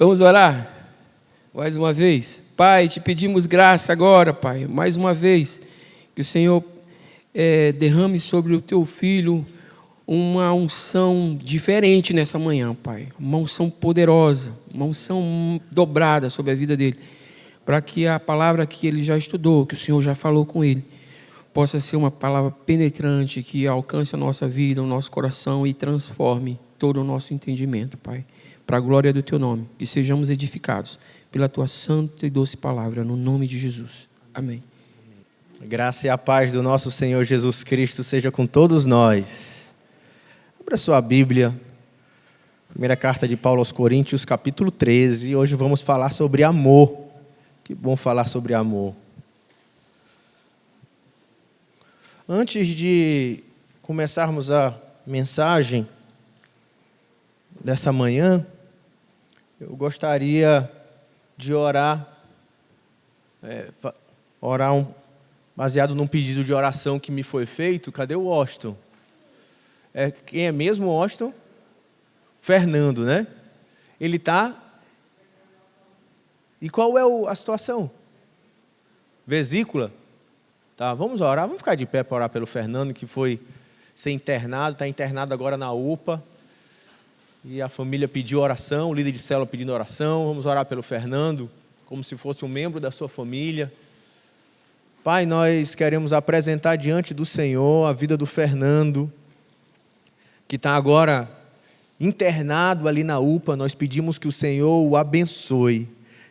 Vamos orar? Mais uma vez. Pai, te pedimos graça agora, Pai, mais uma vez, que o Senhor derrame sobre o teu filho uma unção diferente nessa manhã, Pai. Uma unção poderosa, uma unção dobrada sobre a vida dele, para que a palavra que ele já estudou, que o Senhor já falou com ele, possa ser uma palavra penetrante, que alcance a nossa vida, o nosso coração e transforme todo o nosso entendimento, Pai. Para a glória do teu nome, e sejamos edificados pela tua santa e doce palavra, no nome de Jesus. Amém. A graça e a paz do nosso Senhor Jesus Cristo seja com todos nós. Abra sua Bíblia, primeira carta de Paulo aos Coríntios, capítulo 13. Hoje vamos falar sobre amor. Que bom falar sobre amor. Antes de começarmos a mensagem dessa manhã, eu gostaria de orar baseado num pedido de oração que me foi feito. Cadê o Washington? Quem é mesmo o Washington? Fernando, né? Ele está... E qual é a situação? Vesícula? Tá, vamos orar, vamos ficar de pé para orar pelo Fernando, que foi ser internado, está internado agora na UPA. E a família pediu oração, o líder de célula pedindo oração. Vamos orar pelo Fernando, como se fosse um membro da sua família. Pai, nós queremos apresentar diante do Senhor a vida do Fernando, que está agora internado ali na UPA. Nós pedimos que o Senhor o abençoe.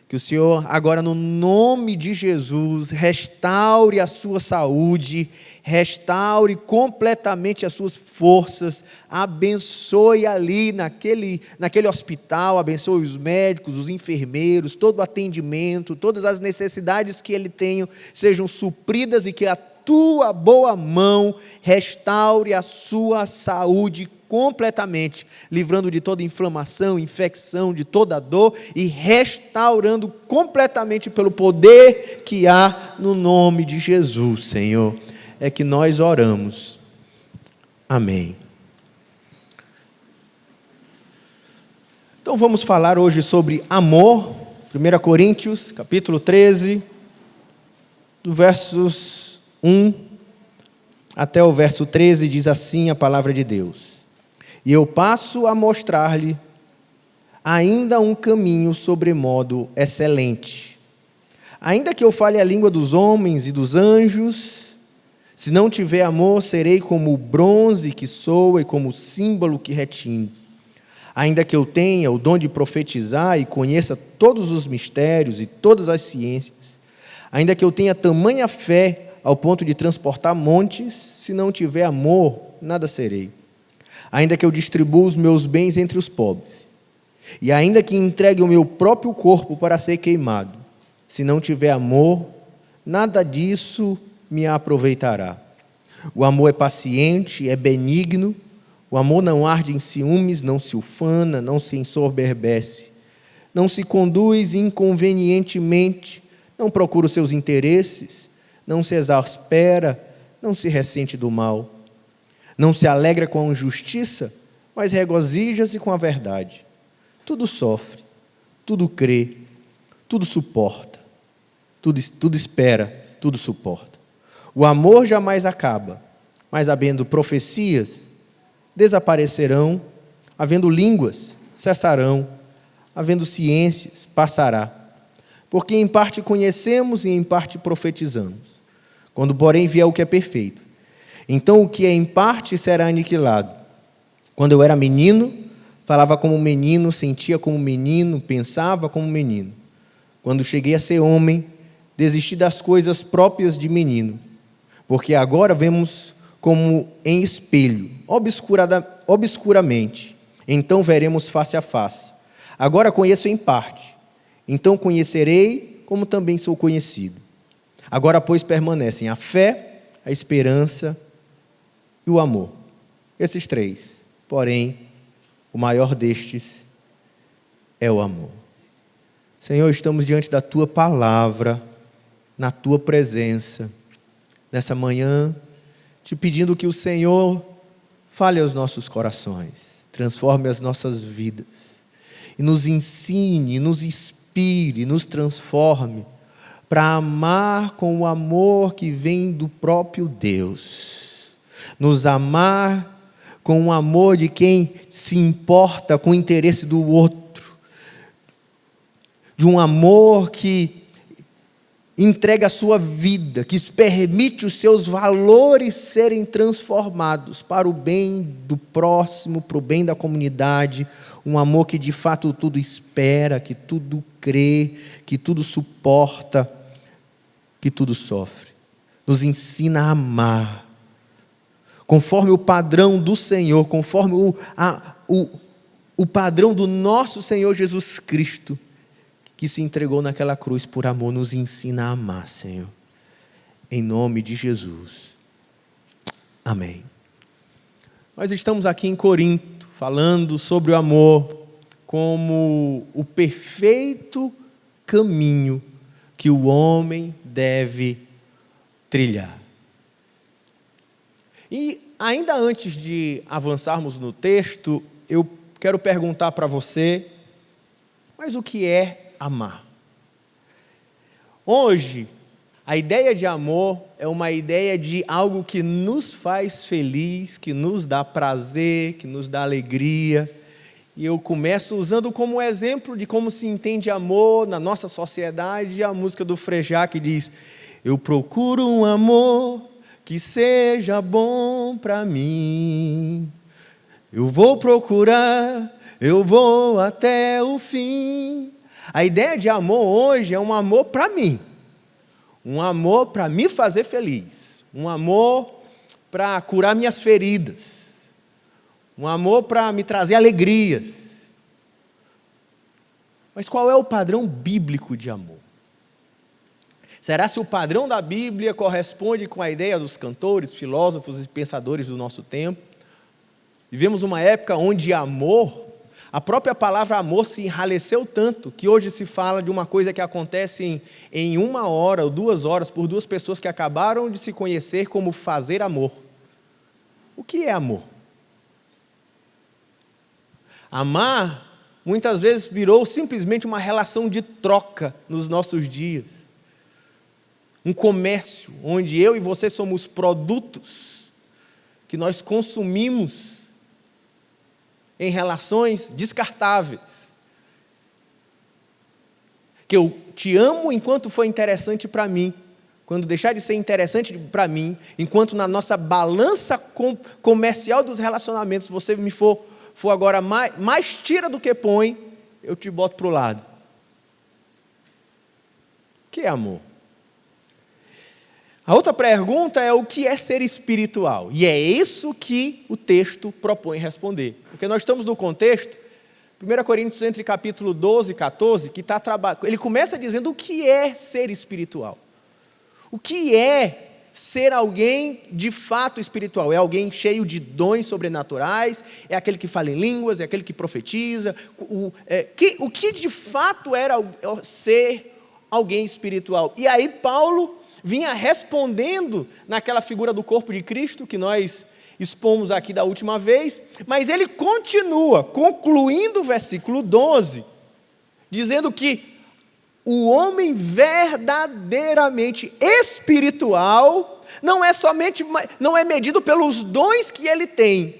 Que o Senhor, agora, no nome de Jesus, restaure a sua saúde, restaure completamente as suas forças, abençoe ali naquele hospital, abençoe os médicos, os enfermeiros, todo o atendimento, todas as necessidades que ele tem sejam supridas e que a tua boa mão restaure a sua saúde completamente, livrando de toda inflamação, infecção, de toda dor e restaurando completamente pelo poder que há no nome de Jesus, Senhor. É que nós oramos. Amém. Então vamos falar hoje sobre amor. 1 Coríntios, capítulo 13, do versos 1 até o verso 13, diz assim a palavra de Deus. E eu passo a mostrar-lhe ainda um caminho sobremodo excelente. Ainda que eu fale a língua dos homens e dos anjos, se não tiver amor, serei como o bronze que soa e como o símbolo que retine. Ainda que eu tenha o dom de profetizar e conheça todos os mistérios e todas as ciências, ainda que eu tenha tamanha fé ao ponto de transportar montes, se não tiver amor, nada serei. Ainda que eu distribua os meus bens entre os pobres, e ainda que entregue o meu próprio corpo para ser queimado, se não tiver amor, nada disso me aproveitará. O amor é paciente, é benigno, o amor não arde em ciúmes, não se ufana, não se ensoberbece, não se conduz inconvenientemente, não procura os seus interesses, não se exaspera, não se ressente do mal. Não se alegra com a injustiça, mas regozija-se com a verdade. Tudo sofre, tudo crê, tudo suporta, tudo espera, tudo suporta. O amor jamais acaba, mas havendo profecias, desaparecerão, havendo línguas, cessarão, havendo ciências, passará. Porque em parte conhecemos e em parte profetizamos. Quando, porém, vier o que é perfeito, então o que é em parte será aniquilado. Quando eu era menino, falava como menino, sentia como menino, pensava como menino. Quando cheguei a ser homem, desisti das coisas próprias de menino. Porque agora vemos como em espelho, obscuramente. Então veremos face a face. Agora conheço em parte. Então conhecerei como também sou conhecido. Agora, pois, permanecem a fé, a esperança e o amor. Esses três. Porém, o maior destes é o amor. Senhor, estamos diante da Tua palavra, na Tua presença, nessa manhã, te pedindo que o Senhor fale aos nossos corações, transforme as nossas vidas. e nos ensine, nos inspire, nos transforme para amar com o amor que vem do próprio Deus. Nos amar com o amor de quem se importa com o interesse do outro. De um amor que entrega a sua vida, que permite os seus valores serem transformados para o bem do próximo, para o bem da comunidade. Um amor que de fato tudo espera, que tudo crê, que tudo suporta, que tudo sofre. Nos ensina a amar, conforme o padrão do Senhor, conforme o padrão do nosso Senhor Jesus Cristo, que se entregou naquela cruz por amor. Nos ensina a amar, Senhor, em nome de Jesus, amém. Nós estamos aqui em Corinto, falando sobre o amor como o perfeito caminho que o homem deve trilhar. E ainda antes de avançarmos no texto, eu quero perguntar para você, mas o que é amar? Hoje, a ideia de amor é uma ideia de algo que nos faz feliz, que nos dá prazer, que nos dá alegria. E eu começo usando como exemplo de como se entende amor na nossa sociedade a música do Frejá, que diz: eu procuro um amor que seja bom para mim. Eu vou procurar, eu vou até o fim. A ideia de amor hoje é um amor para mim. Um amor para me fazer feliz. Um amor para curar minhas feridas. Um amor para me trazer alegrias. Mas qual é o padrão bíblico de amor? Será se o padrão da Bíblia corresponde com a ideia dos cantores, filósofos e pensadores do nosso tempo? Vivemos uma época onde amor, a própria palavra amor se enrareceu tanto, que hoje se fala de uma coisa que acontece em 1 hora ou 2 horas, por 2 pessoas que acabaram de se conhecer, como fazer amor. O que é amor? Amar, muitas vezes, virou simplesmente uma relação de troca nos nossos dias. Um comércio, onde eu e você somos produtos que nós consumimos em relações descartáveis. Que eu te amo enquanto for interessante para mim. Quando deixar de ser interessante para mim, enquanto na nossa balança comercial dos relacionamentos você me for agora mais tira do que põe, eu te boto para o lado. O que é amor? A outra pergunta é o que é ser espiritual? E é isso que o texto propõe responder. Porque nós estamos no contexto, 1 Coríntios entre capítulo 12 e 14, que ele começa dizendo o que é ser espiritual. O que é ser alguém de fato espiritual? É alguém cheio de dons sobrenaturais? É aquele que fala em línguas? É aquele que profetiza? O que de fato era ser alguém espiritual? E aí Paulo vinha respondendo naquela figura do corpo de Cristo que nós expomos aqui da última vez, mas ele continua, concluindo o versículo 12, dizendo que o homem verdadeiramente espiritual não é medido pelos dons que ele tem,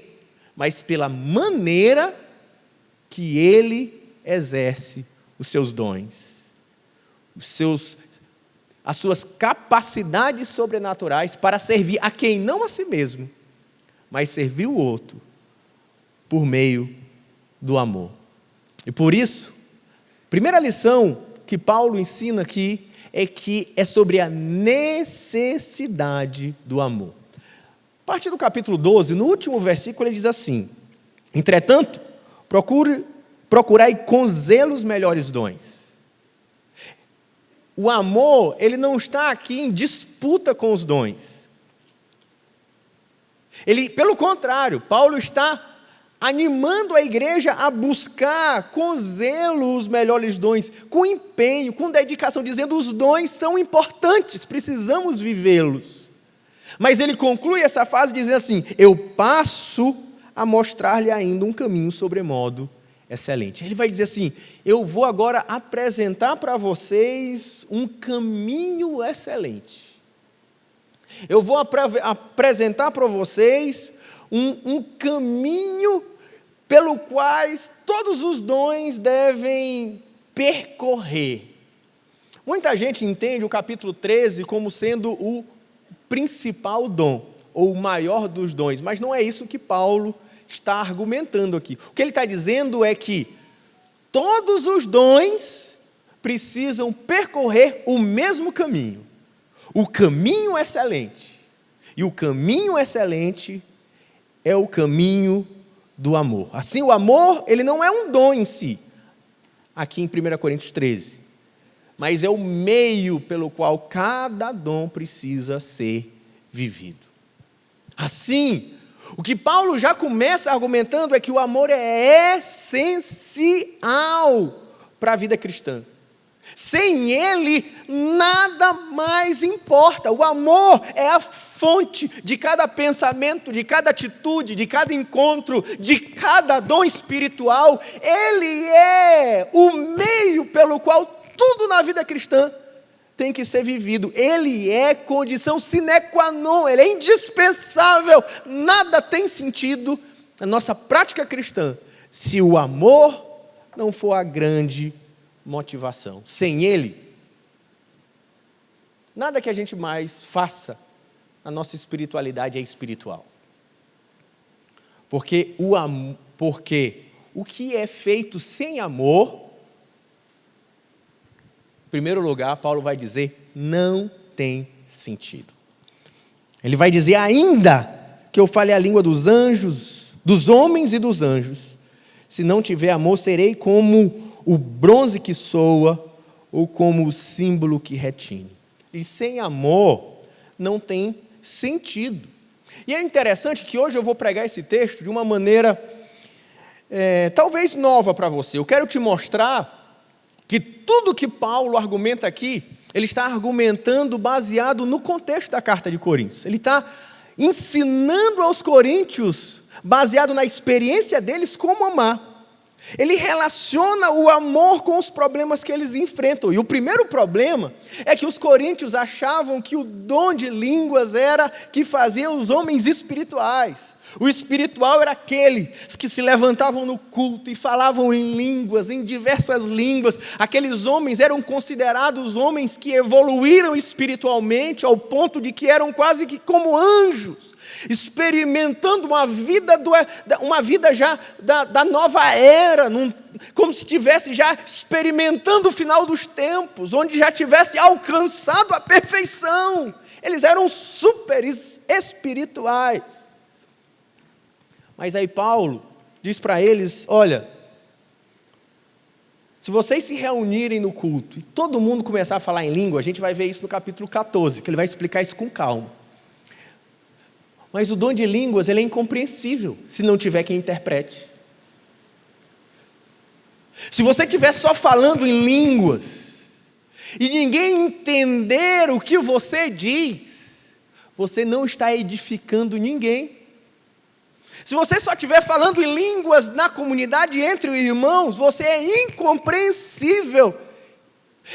mas pela maneira que ele exerce os seus dons, as suas capacidades sobrenaturais para servir a quem não a si mesmo, mas servir o outro por meio do amor. E por isso, a primeira lição que Paulo ensina aqui é sobre a necessidade do amor. A partir do capítulo 12, no último versículo, ele diz assim: entretanto, procurai com zelo os melhores dons. O amor, ele não está aqui em disputa com os dons. Pelo contrário, Paulo está animando a igreja a buscar com zelo os melhores dons, com empenho, com dedicação, dizendo os dons são importantes, precisamos vivê-los. Mas ele conclui essa fase dizendo assim: eu passo a mostrar-lhe ainda um caminho sobremodo excelente. Ele vai dizer assim: eu vou agora apresentar para vocês um caminho excelente. Eu vou apresentar para vocês um caminho pelo qual todos os dons devem percorrer. Muita gente entende o capítulo 13 como sendo o principal dom, ou o maior dos dons, mas não é isso que Paulo está argumentando aqui. O que ele está dizendo é que todos os dons precisam percorrer o mesmo caminho, o caminho excelente. E o caminho excelente é o caminho do amor. Assim, o amor, ele não é um dom em si, aqui em 1 Coríntios 13, mas é o meio pelo qual cada dom precisa ser vivido. Assim, o que Paulo já começa argumentando é que o amor é essencial para a vida cristã. Sem ele, nada mais importa. O amor é a fonte de cada pensamento, de cada atitude, de cada encontro, de cada dom espiritual. Ele é o meio pelo qual tudo na vida cristã tem que ser vivido. Ele é condição sine qua non, ele é indispensável. Nada tem sentido na nossa prática cristã se o amor não for a grande motivação. Sem ele, nada que a gente mais faça na nossa espiritualidade é espiritual. Porque o que é feito sem amor, em primeiro lugar, Paulo vai dizer, não tem sentido. Ele vai dizer, ainda que eu fale a língua dos anjos, dos homens e dos anjos, se não tiver amor, serei como o bronze que soa, ou como o símbolo que retine. E sem amor, não tem sentido. E é interessante que hoje eu vou pregar esse texto de uma maneira, talvez nova para você. Eu quero te mostrar que tudo que Paulo argumenta aqui, ele está argumentando baseado no contexto da carta de Coríntios. Ele está ensinando aos coríntios, baseado na experiência deles, como amar. Ele relaciona o amor com os problemas que eles enfrentam. E o primeiro problema é que os coríntios achavam que o dom de línguas era que fazia os homens espirituais. O espiritual era aqueles que se levantavam no culto e falavam em línguas, em diversas línguas. Aqueles homens eram considerados homens que evoluíram espiritualmente ao ponto de que eram quase que como anjos, experimentando uma vida já da nova era, como se estivesse já experimentando o final dos tempos, onde já tivesse alcançado a perfeição. Eles eram super espirituais. Mas aí Paulo diz para eles, olha, se vocês se reunirem no culto e todo mundo começar a falar em língua, a gente vai ver isso no capítulo 14, que ele vai explicar isso com calma. Mas o dom de línguas, ele é incompreensível se não tiver quem interprete. Se você estiver só falando em línguas e ninguém entender o que você diz, você não está edificando ninguém. Se você só estiver falando em línguas na comunidade entre os irmãos, você é incompreensível.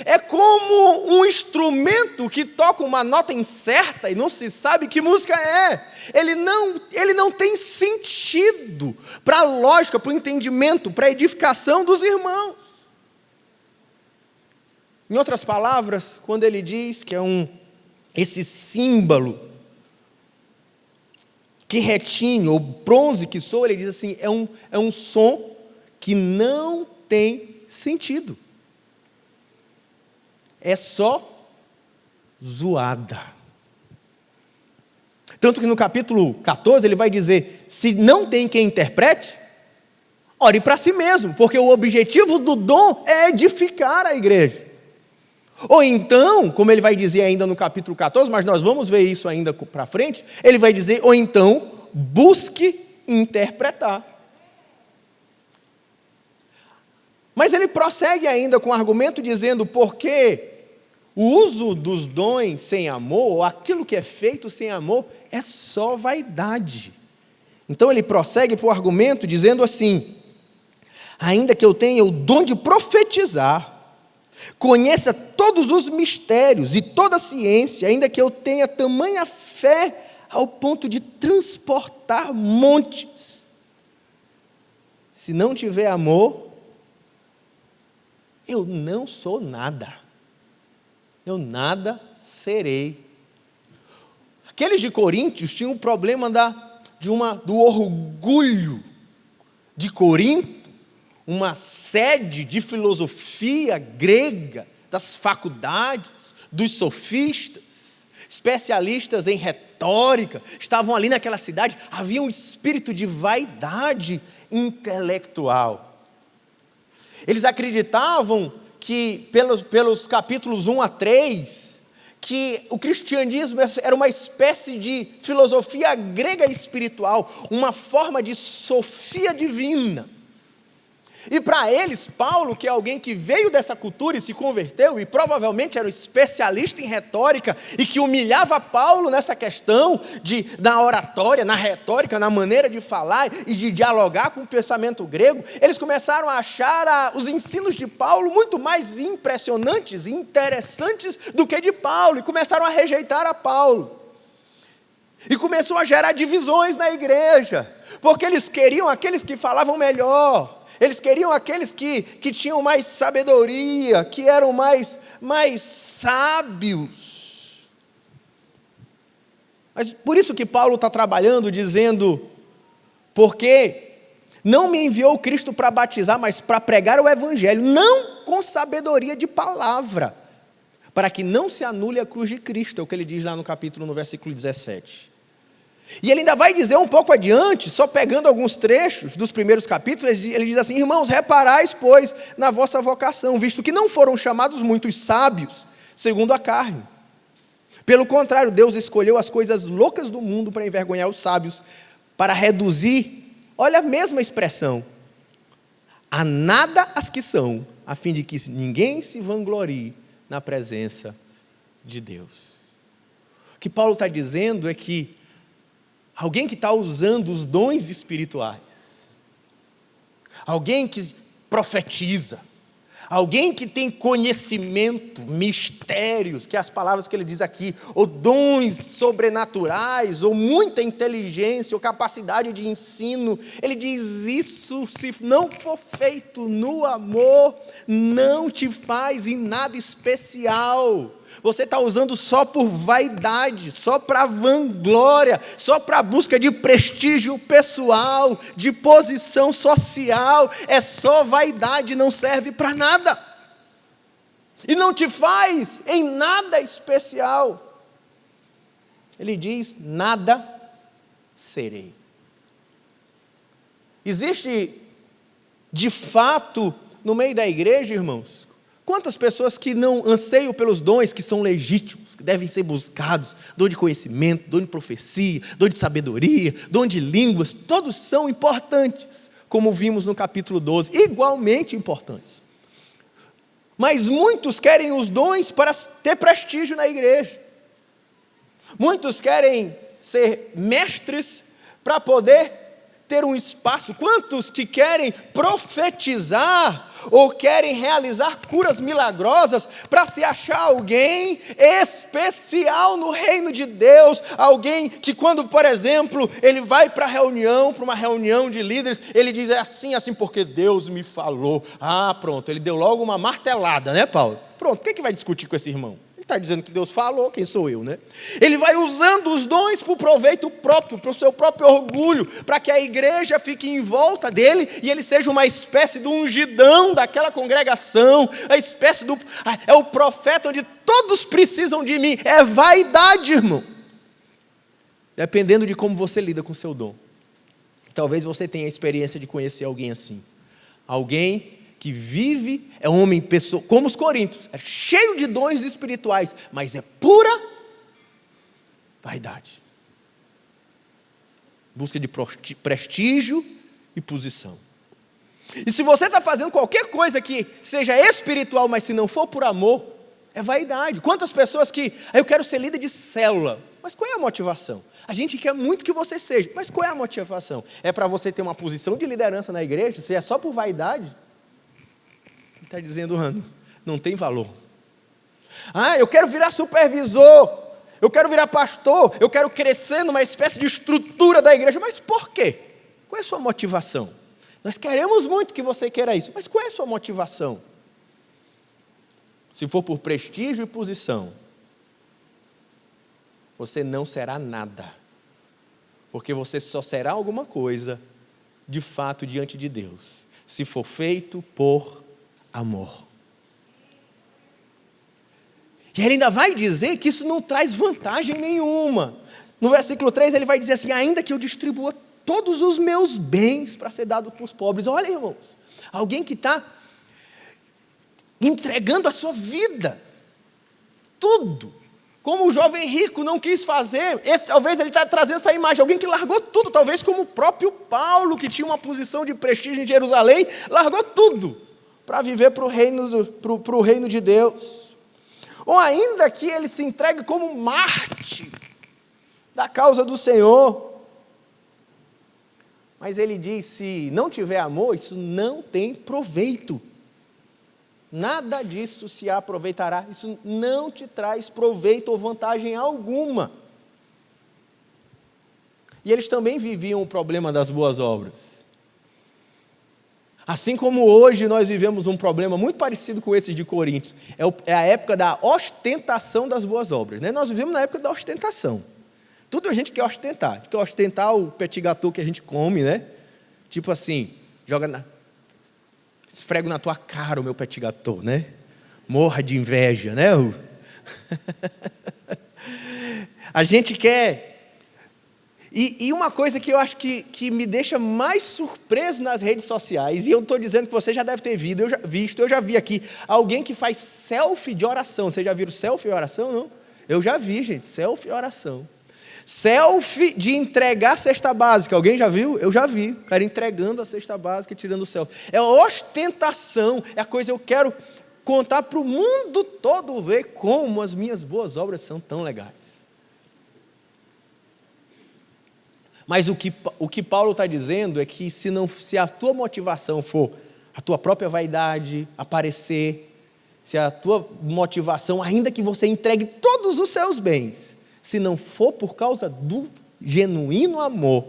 É como um instrumento que toca uma nota incerta e não se sabe que música é. Ele não tem sentido para a lógica, para o entendimento, para a edificação dos irmãos. Em outras palavras, quando ele diz que é esse símbolo que retine, ou bronze que soa, ele diz assim, é um som que não tem sentido. É só zoada. Tanto que no capítulo 14 ele vai dizer, se não tem quem interprete, ore para si mesmo, porque o objetivo do dom é edificar a igreja. Ou então, como ele vai dizer ainda no capítulo 14, mas nós vamos ver isso ainda para frente, ele vai dizer, ou então, busque interpretar. Mas ele prossegue ainda com o argumento dizendo, porque o uso dos dons sem amor, ou aquilo que é feito sem amor, é só vaidade. Então ele prossegue para o argumento dizendo assim, ainda que eu tenha o dom de profetizar, conheça todos os mistérios e toda a ciência, ainda que eu tenha tamanha fé ao ponto de transportar montes, se não tiver amor, eu não sou nada. Eu nada serei. Aqueles de Coríntios tinham um problema do orgulho de Corinto, uma sede de filosofia grega, das faculdades, dos sofistas, especialistas em retórica, estavam ali naquela cidade, havia um espírito de vaidade intelectual. Eles acreditavam que, pelos capítulos 1 a 3, que o cristianismo era uma espécie de filosofia grega espiritual, uma forma de sofia divina. E para eles, Paulo, que é alguém que veio dessa cultura e se converteu, e provavelmente era um especialista em retórica, e que humilhava Paulo nessa questão na oratória, na retórica, na maneira de falar e de dialogar com o pensamento grego, eles começaram a achar os ensinos de Paulo muito mais impressionantes e interessantes do que de Paulo, e começaram a rejeitar a Paulo. E começou a gerar divisões na igreja, porque eles queriam aqueles que falavam melhor, eles queriam aqueles que tinham mais sabedoria, que eram mais sábios. Mas por isso que Paulo está trabalhando, dizendo, porque não me enviou Cristo para batizar, mas para pregar o evangelho, não com sabedoria de palavra, para que não se anule a cruz de Cristo, é o que ele diz lá no capítulo, no versículo 17. E ele ainda vai dizer um pouco adiante, só pegando alguns trechos dos primeiros capítulos, ele diz assim: irmãos, reparais, pois, na vossa vocação, visto que não foram chamados muitos sábios, segundo a carne. Pelo contrário, Deus escolheu as coisas loucas do mundo para envergonhar os sábios, para reduzir, olha a mesma expressão, a nada as que são, a fim de que ninguém se vanglorie na presença de Deus. O que Paulo está dizendo é que alguém que está usando os dons espirituais, alguém que profetiza, alguém que tem conhecimento, mistérios, que é as palavras que ele diz aqui, ou dons sobrenaturais, ou muita inteligência, ou capacidade de ensino, ele diz isso, se não for feito no amor, não te faz em nada especial. Você está usando só por vaidade, só para vanglória, só para busca de prestígio pessoal, de posição social, é só vaidade, não serve para nada, e não te faz em nada especial. Ele diz, nada serei. Existe, de fato, no meio da igreja, irmãos, quantas pessoas que não anseiam pelos dons que são legítimos, que devem ser buscados, dom de conhecimento, dom de profecia, dom de sabedoria, dom de línguas, todos são importantes, como vimos no capítulo 12, igualmente importantes. Mas muitos querem os dons para ter prestígio na igreja. Muitos querem ser mestres para poder ter um espaço. Quantos que querem profetizar ou querem realizar curas milagrosas para se achar alguém especial no reino de Deus, alguém que quando, por exemplo, ele vai para uma reunião de líderes, ele diz assim, porque Deus me falou. Pronto, ele deu logo uma martelada, né, Paulo? Pronto, o que vai discutir com esse irmão? Está dizendo que Deus falou, quem sou eu, né? Ele vai usando os dons para o proveito próprio, para o seu próprio orgulho, para que a igreja fique em volta dele e ele seja uma espécie de ungidão daquela congregação, é o profeta onde todos precisam de mim. É vaidade, irmão. Dependendo de como você lida com o seu dom. Talvez você tenha a experiência de conhecer alguém assim. Alguém que vive, é homem, pessoa, como os coríntios, é cheio de dons espirituais, mas é pura vaidade. Busca de prestígio e posição. E se você está fazendo qualquer coisa que seja espiritual, mas se não for por amor, é vaidade. Quantas pessoas que, eu quero ser líder de célula, Mas qual é a motivação? A gente quer muito que você seja, mas qual é a motivação? É para você ter uma posição de liderança na igreja? Se é só por vaidade? Ele está dizendo, não tem valor. Eu quero virar supervisor, eu quero virar pastor, eu quero crescer numa espécie de estrutura da igreja. Mas por quê? Qual é a sua motivação? Nós queremos muito que você queira isso, mas qual é a sua motivação? Se for por prestígio e posição, você não será nada, porque você só será alguma coisa, de fato, diante de Deus, se for feito por amor. E ele ainda vai dizer que isso não traz vantagem nenhuma. No versículo 3 ele vai dizer assim, ainda que eu distribua todos os meus bens para ser dado para os pobres. Olha, irmãos, alguém que está entregando a sua vida, tudo, como o jovem rico não quis fazer. Talvez ele está trazendo essa imagem, alguém que largou tudo, talvez como o próprio Paulo, que tinha uma posição de prestígio em Jerusalém, largou tudo para viver para o reino de Deus. Ou ainda que ele se entregue como mártir da causa do Senhor. Mas ele diz, se não tiver amor, isso não tem proveito. Nada disso se aproveitará. Isso não te traz proveito ou vantagem alguma. E eles também viviam o problema das boas obras. Assim como hoje nós vivemos um problema muito parecido com esse de Coríntios. É a época da ostentação das boas obras, né? Nós vivemos na época da ostentação. Tudo a gente quer ostentar. A gente quer ostentar o petit gâteau que a gente come, né? Tipo assim, esfrego na tua cara o meu petit gâteau, né? Morra de inveja, né? A gente quer... E uma coisa que eu acho que me deixa mais surpreso nas redes sociais, e eu estou dizendo que você já deve ter visto, eu já vi aqui, alguém que faz selfie de oração. Vocês já viram selfie de oração, não? Eu já vi, gente, selfie de oração. Selfie de entregar a cesta básica. Alguém já viu? Eu já vi. O cara entregando a cesta básica e tirando o selfie. É ostentação. É a coisa, eu quero contar para o mundo todo ver como as minhas boas obras são tão legais. Mas o que Paulo está dizendo é que se a tua motivação for a tua própria vaidade, aparecer, se a tua motivação, ainda que você entregue todos os seus bens, se não for por causa do genuíno amor,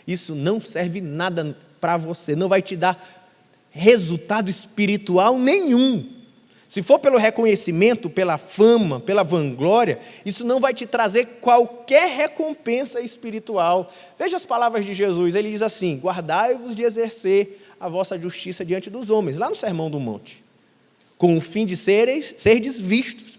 isso não serve nada para você, não vai te dar resultado espiritual nenhum. Se for pelo reconhecimento, pela fama, pela vanglória, isso não vai te trazer qualquer recompensa espiritual. Veja as palavras de Jesus, ele diz assim, guardai-vos de exercer a vossa justiça diante dos homens, lá no Sermão do Monte, com o fim de serdes vistos,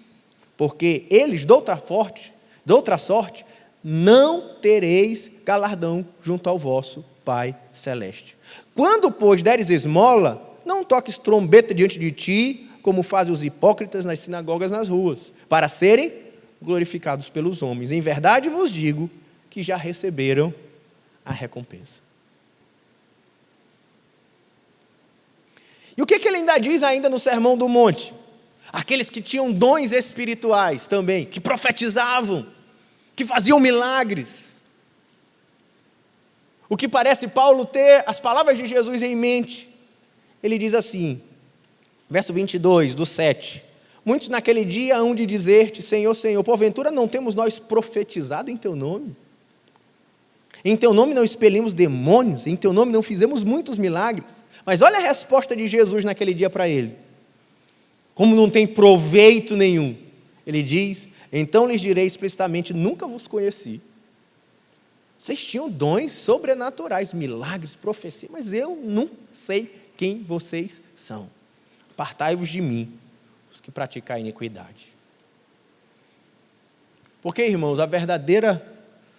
porque eles, de outra sorte, não tereis galardão junto ao vosso Pai Celeste. Quando, pois, deres esmola, não toques trombeta diante de ti, como fazem os hipócritas nas sinagogas, nas ruas, para serem glorificados pelos homens. Em verdade vos digo que já receberam a recompensa. E o que ele ainda diz ainda no Sermão do Monte? Aqueles que tinham dons espirituais também, que profetizavam, que faziam milagres. O que parece Paulo ter as palavras de Jesus em mente. Ele diz assim, verso 22, do 7. Muitos naquele dia hão de dizer-te, Senhor, Senhor, porventura não temos nós profetizado em teu nome? Em teu nome não expelimos demônios, em teu nome não fizemos muitos milagres. Mas olha a resposta de Jesus naquele dia para eles. Como não tem proveito nenhum. Ele diz, então lhes direi explicitamente, nunca vos conheci. Vocês tinham dons sobrenaturais, milagres, profecia, mas eu não sei quem vocês são. Apartai-vos de mim, os que praticam a iniquidade. Porque, irmãos, a verdadeira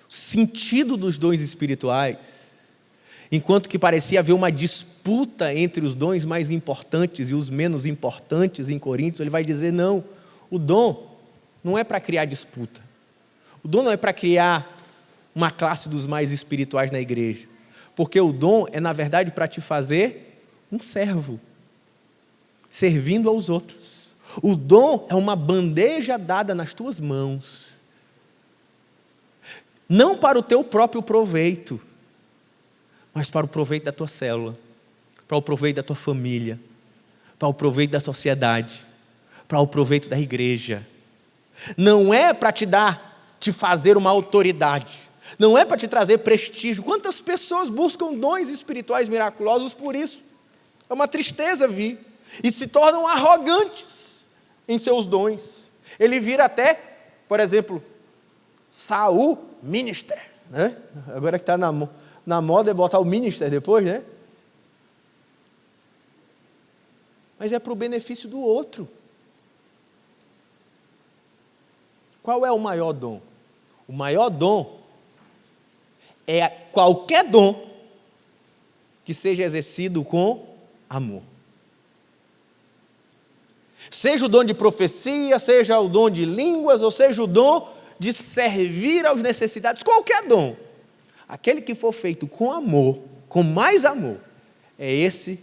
sentido dos dons espirituais, enquanto que parecia haver uma disputa entre os dons mais importantes e os menos importantes em Coríntios, ele vai dizer, não, o dom não é para criar disputa. O dom não é para criar uma classe dos mais espirituais na igreja. Porque o dom é, na verdade, para te fazer um servo, servindo aos outros. O dom é uma bandeja dada nas tuas mãos. não para o teu próprio proveito, mas para o proveito da tua célula, para o proveito da tua família, para o proveito da sociedade, para o proveito da igreja. Não é para te fazer uma autoridade, não é para te trazer prestígio. Quantas pessoas buscam dons espirituais miraculosos por isso? É uma tristeza vir, e se tornam arrogantes em seus dons. Ele vira até, por exemplo, Saul Minister, né? Agora que está na moda é botar o Minister depois, né? Mas é para o benefício do outro. Qual é o maior dom? O maior dom é qualquer dom que seja exercido com amor. Seja o dom de profecia, seja o dom de línguas, ou seja o dom de servir aos necessitados, qualquer dom. Aquele que for feito com amor, com mais amor, é esse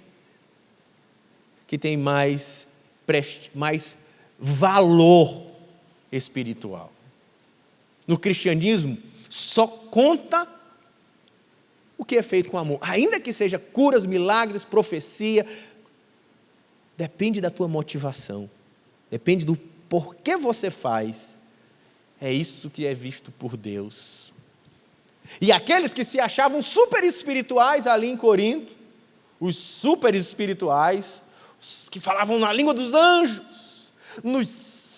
que tem mais valor espiritual. No cristianismo, só conta o que é feito com amor. Ainda que seja curas, milagres, profecia, depende da tua motivação, depende do porquê você faz. É isso que é visto por Deus. E aqueles que se achavam super espirituais ali em Corinto, os super espirituais, os que falavam na língua dos anjos,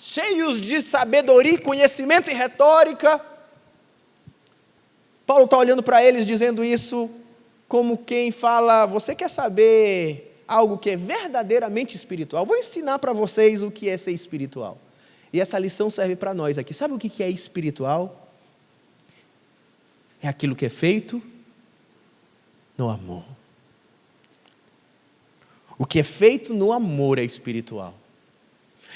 cheios de sabedoria, conhecimento e retórica, Paulo está olhando para eles dizendo isso como quem fala: você quer saber algo que é verdadeiramente espiritual? Vou ensinar para vocês o que é ser espiritual. E essa lição serve para nós aqui. Sabe o que é espiritual? É aquilo que é feito no amor. O que é feito no amor é espiritual.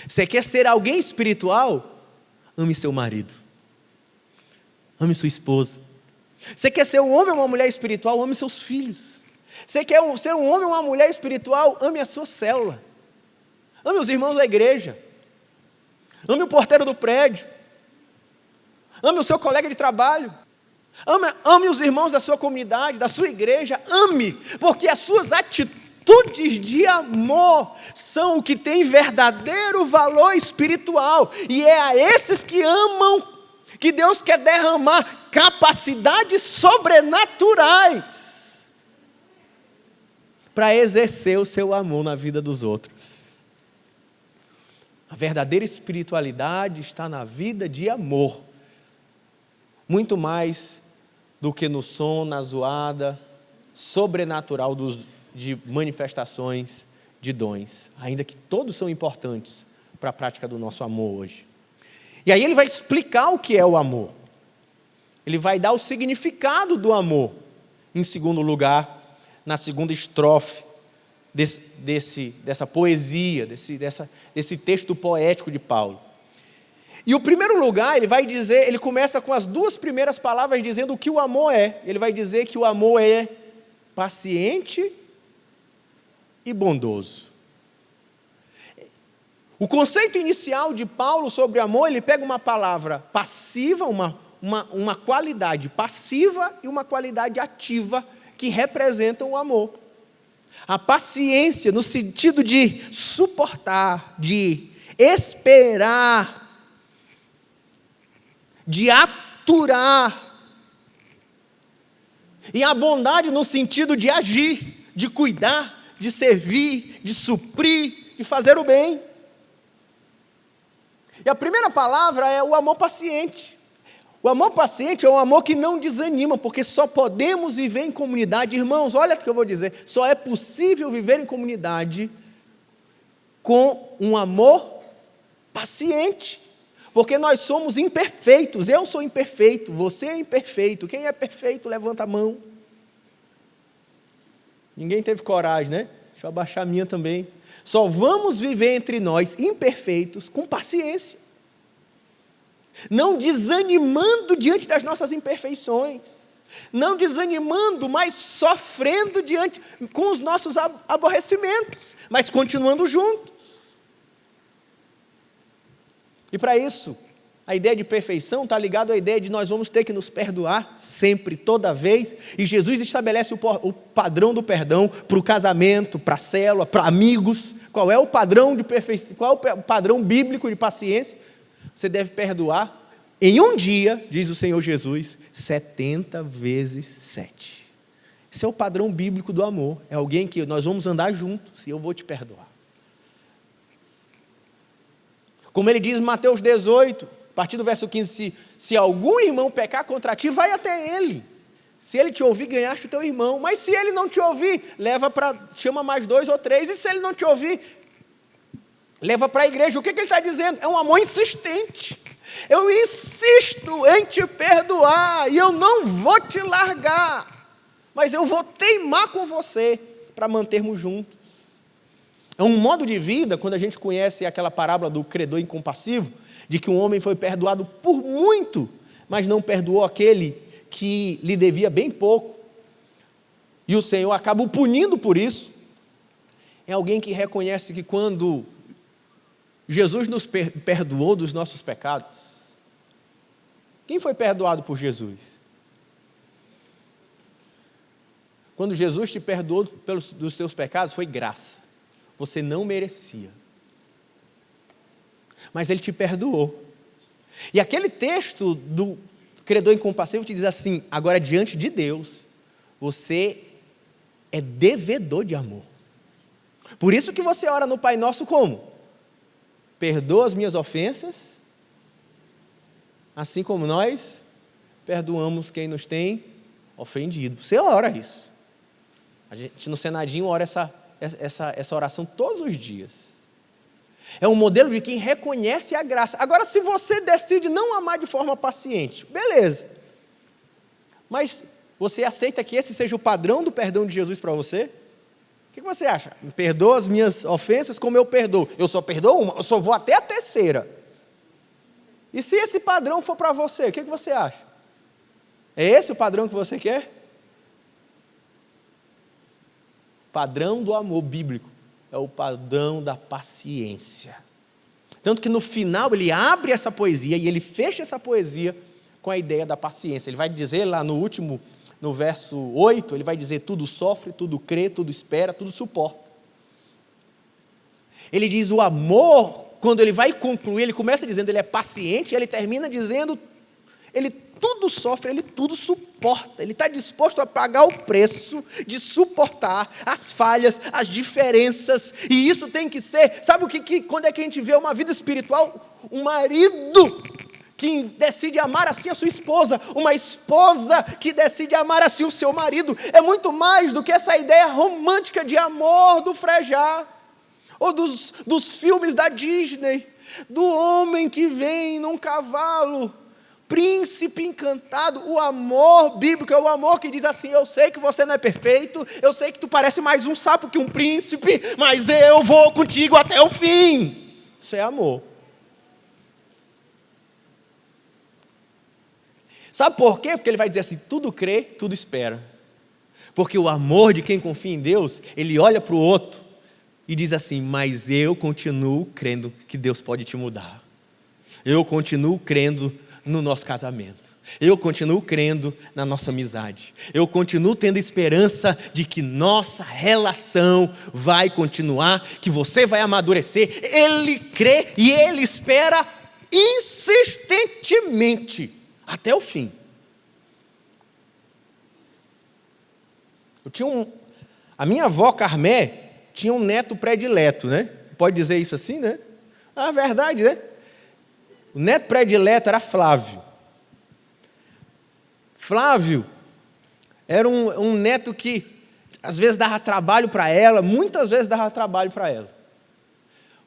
Você quer ser alguém espiritual? Ame seu marido. Ame sua esposa. Você quer ser um homem ou uma mulher espiritual? Ame seus filhos. Você quer ser um homem ou uma mulher espiritual? Ame a sua célula. Ame os irmãos da igreja. Ame o porteiro do prédio. Ame o seu colega de trabalho. Ame os irmãos da sua comunidade, da sua igreja. Ame, porque as suas atitudes de amor são o que tem verdadeiro valor espiritual. E é a esses que amam que Deus quer derramar capacidades sobrenaturais para exercer o seu amor na vida dos outros. A verdadeira espiritualidade está na vida de amor, muito mais do que no som, na zoada sobrenatural de manifestações de dons, ainda que todos são importantes para a prática do nosso amor hoje. E aí ele vai explicar o que é o amor. Ele vai dar o significado do amor, em segundo lugar, na segunda estrofe dessa poesia, desse texto poético de Paulo. E o primeiro lugar, ele começa com as duas primeiras palavras dizendo o que o amor é. Ele vai dizer que o amor é paciente e bondoso. O conceito inicial de Paulo sobre amor, ele pega uma palavra passiva, uma qualidade passiva e uma qualidade ativa que representam o amor. A paciência no sentido de suportar, de esperar, de aturar. E a bondade no sentido de agir, de cuidar, de servir, de suprir, de fazer o bem. E a primeira palavra é o amor paciente. O amor paciente é um amor que não desanima, porque só podemos viver em comunidade. Irmãos, olha o que eu vou dizer. Só é possível viver em comunidade com um amor paciente. Porque nós somos imperfeitos. Eu sou imperfeito, você é imperfeito. Quem é perfeito, levanta a mão. Ninguém teve coragem, né? Deixa eu abaixar a minha também. Só vamos viver entre nós imperfeitos com paciência. Não desanimando diante das nossas imperfeições. Não desanimando, mas sofrendo com os nossos aborrecimentos. Mas continuando juntos. E para isso, A ideia de perfeição está ligada à ideia de nós vamos ter que nos perdoar sempre, toda vez. E Jesus estabelece o padrão do perdão para o casamento, para a célula, para amigos. Qual é o padrão de perfeição? Qual é o padrão bíblico de paciência? Você deve perdoar em um dia, diz o Senhor Jesus, 70 vezes 7. Esse é o padrão bíblico do amor. É alguém que nós vamos andar juntos e eu vou te perdoar. Como ele diz em Mateus 18, a partir do verso 15, se algum irmão pecar contra ti, vai até ele. Se ele te ouvir, ganhaste o teu irmão. Mas se ele não te ouvir, chama mais 2 ou 3. E se ele não te ouvir, leva para a igreja. O que ele está dizendo? É um amor insistente. Eu insisto em te perdoar e eu não vou te largar. Mas eu vou teimar com você para mantermos juntos. É um modo de vida, quando a gente conhece aquela parábola do credor incompassivo, de que um homem foi perdoado por muito, mas não perdoou aquele que lhe devia bem pouco, e o Senhor acaba o punindo por isso. É alguém que reconhece que quando Jesus nos perdoou dos nossos pecados, quem foi perdoado por Jesus? Quando Jesus te perdoou dos teus pecados, foi graça. Você não merecia. Mas Ele te perdoou. E aquele texto do credor incompassivo te diz assim: agora diante de Deus, você é devedor de amor. Por isso que você ora no Pai Nosso como? Perdoa as minhas ofensas, assim como nós perdoamos quem nos tem ofendido. Você ora isso. A gente no Senadinho ora essa oração todos os dias. É um modelo de quem reconhece a graça. Agora, se você decide não amar de forma paciente, beleza. Mas você aceita que esse seja o padrão do perdão de Jesus para você? O que você acha? Me perdoa as minhas ofensas como eu perdoo. Eu só perdoo uma, eu só vou até a terceira. E se esse padrão for para você, o que você acha? É esse o padrão que você quer? Padrão do amor bíblico é o padrão da paciência. Tanto que no final ele abre essa poesia e ele fecha essa poesia com a ideia da paciência. Ele vai dizer lá no último, no verso 8, ele vai dizer: tudo sofre, tudo crê, tudo espera, tudo suporta. Ele diz o amor, quando ele vai concluir, ele começa dizendo ele é paciente, e ele termina dizendo ele tudo sofre, ele tudo suporta, ele está disposto a pagar o preço de suportar as falhas, as diferenças, e isso tem que ser, sabe quando é que a gente vê uma vida espiritual? Um marido que decide amar assim a sua esposa, uma esposa que decide amar assim o seu marido, é muito mais do que essa ideia romântica de amor do Frejá, ou dos filmes da Disney, do homem que vem num cavalo, príncipe encantado. O amor bíblico é o amor que diz assim: eu sei que você não é perfeito, eu sei que tu parece mais um sapo que um príncipe, mas eu vou contigo até o fim. Isso é amor. Sabe por quê? Porque ele vai dizer assim: tudo crê, tudo espera. Porque o amor de quem confia em Deus, ele olha para o outro e diz assim: mas eu continuo crendo que Deus pode te mudar. Eu continuo crendo no nosso casamento. Eu continuo crendo na nossa amizade. Eu continuo tendo esperança de que nossa relação vai continuar, que você vai amadurecer. Ele crê e ele espera insistentemente até o fim. A minha avó Carmé tinha um neto predileto, né? Pode dizer isso assim, né? Ah, verdade, né? O neto predileto era Flávio. Flávio era um neto que às vezes dava trabalho para ela, muitas vezes dava trabalho para ela.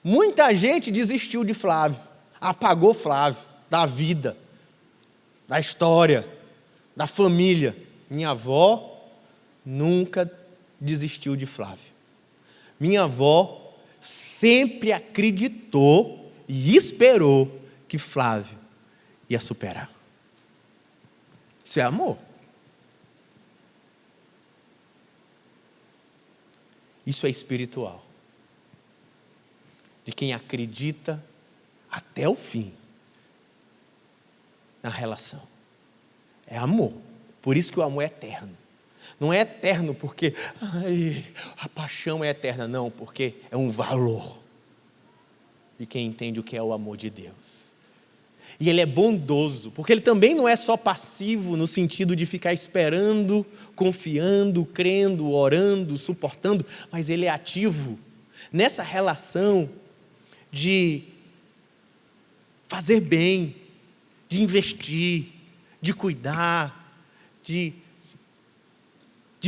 Muita gente desistiu de Flávio, apagou Flávio da vida, da história, da família. Minha avó nunca desistiu de Flávio. Minha avó sempre acreditou e esperou que Flávio ia superar. Isso é amor. Isso é espiritual. De quem acredita até o fim na relação. É amor. Por isso que o amor é eterno. Não é eterno porque a paixão é eterna. Não, porque é um valor de quem entende o que é o amor de Deus. E ele é bondoso, porque ele também não é só passivo no sentido de ficar esperando, confiando, crendo, orando, suportando, mas ele é ativo nessa relação de fazer bem, de investir, de cuidar, de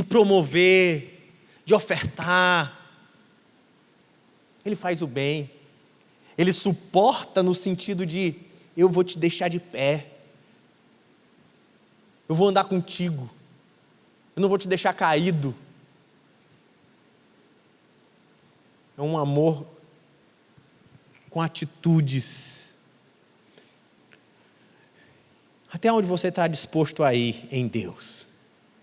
promover, de ofertar. Ele faz o bem, ele suporta no sentido de: eu vou te deixar de pé, eu vou andar contigo, eu não vou te deixar caído. É um amor com atitudes. Até onde você está disposto a ir em Deus,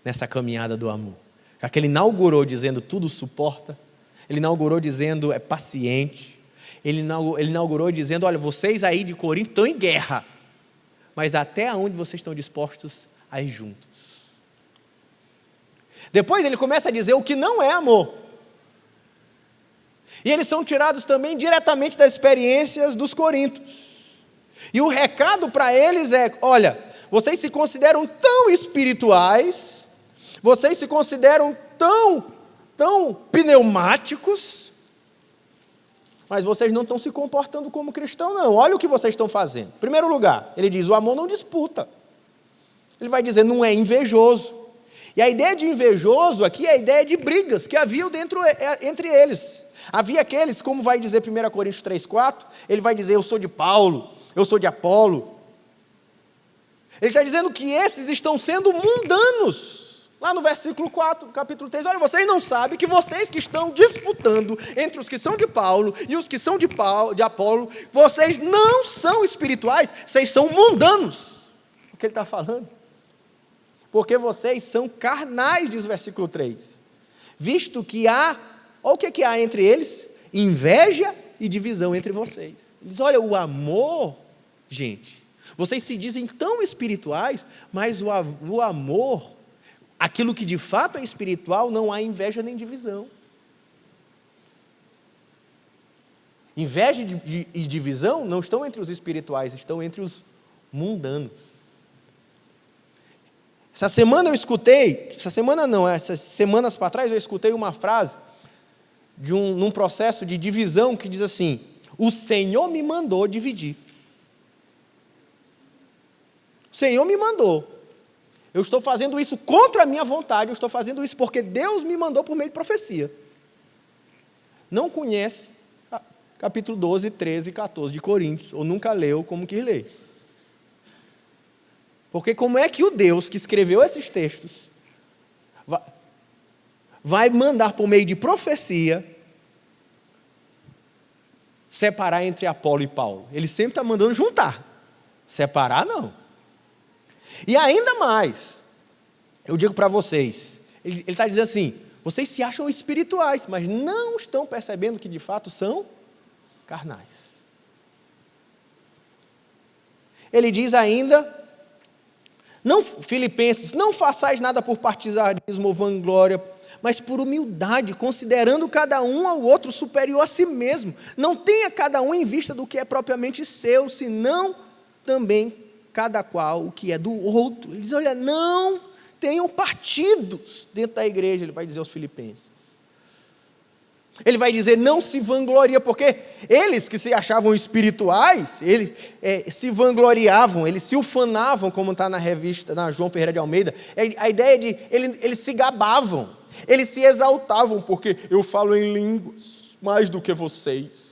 nessa caminhada do amor? Já que ele inaugurou dizendo tudo suporta, ele inaugurou dizendo é paciente, ele inaugurou dizendo: olha, vocês aí de Corinto estão em guerra, mas até onde vocês estão dispostos a ir juntos? Depois ele começa a dizer o que não é amor. E eles são tirados também diretamente das experiências dos coríntios. E o recado para eles é: olha, vocês se consideram tão espirituais, vocês se consideram tão pneumáticos, mas vocês não estão se comportando como cristão, não. Olha o que vocês estão fazendo. Em primeiro lugar, ele diz: o amor não disputa. Ele vai dizer: não é invejoso. E a ideia de invejoso aqui é a ideia de brigas que haviam entre eles. Havia aqueles, como vai dizer 1 Coríntios 3,4, ele vai dizer: eu sou de Paulo, eu sou de Apolo. Ele está dizendo que esses estão sendo mundanos. Lá no versículo 4, capítulo 3, olha, vocês não sabem que vocês que estão disputando entre os que são de Paulo e os que são de Apolo, vocês não são espirituais, vocês são mundanos. O que ele está falando? Porque vocês são carnais, diz o versículo 3. Visto que há, olha o que há entre eles: inveja e divisão entre vocês. Ele diz: olha, o amor, gente, vocês se dizem tão espirituais, mas o amor, aquilo que de fato é espiritual, não há inveja nem divisão. Inveja e divisão não estão entre os espirituais, estão entre os mundanos. Essas semanas para trás eu escutei uma frase num processo de divisão que diz assim: o Senhor me mandou dividir. O Senhor me mandou. Eu estou fazendo isso contra a minha vontade, eu estou fazendo isso porque Deus me mandou por meio de profecia. Não conhece capítulo 12, 13 e 14 de Coríntios, ou nunca leu como quis ler. Porque como é que o Deus que escreveu esses textos vai mandar por meio de profecia separar entre Apolo e Paulo? Ele sempre está mandando juntar. Separar, não. E ainda mais, eu digo para vocês, ele está dizendo assim: vocês se acham espirituais, mas não estão percebendo que de fato são carnais. Ele diz ainda, Filipenses, não façais nada por partidarismo ou vanglória, mas por humildade, considerando cada um ao outro superior a si mesmo. Não tenha cada um em vista do que é propriamente seu, senão também cada qual o que é do outro. Ele diz: olha, não tenham partidos dentro da igreja, ele vai dizer aos filipenses. Ele vai dizer: não se vangloria, porque eles que se achavam espirituais, eles se vangloriavam, eles se ufanavam, como está na revista, na João Ferreira de Almeida. A ideia de, eles se gabavam, eles se exaltavam, porque eu falo em línguas mais do que vocês.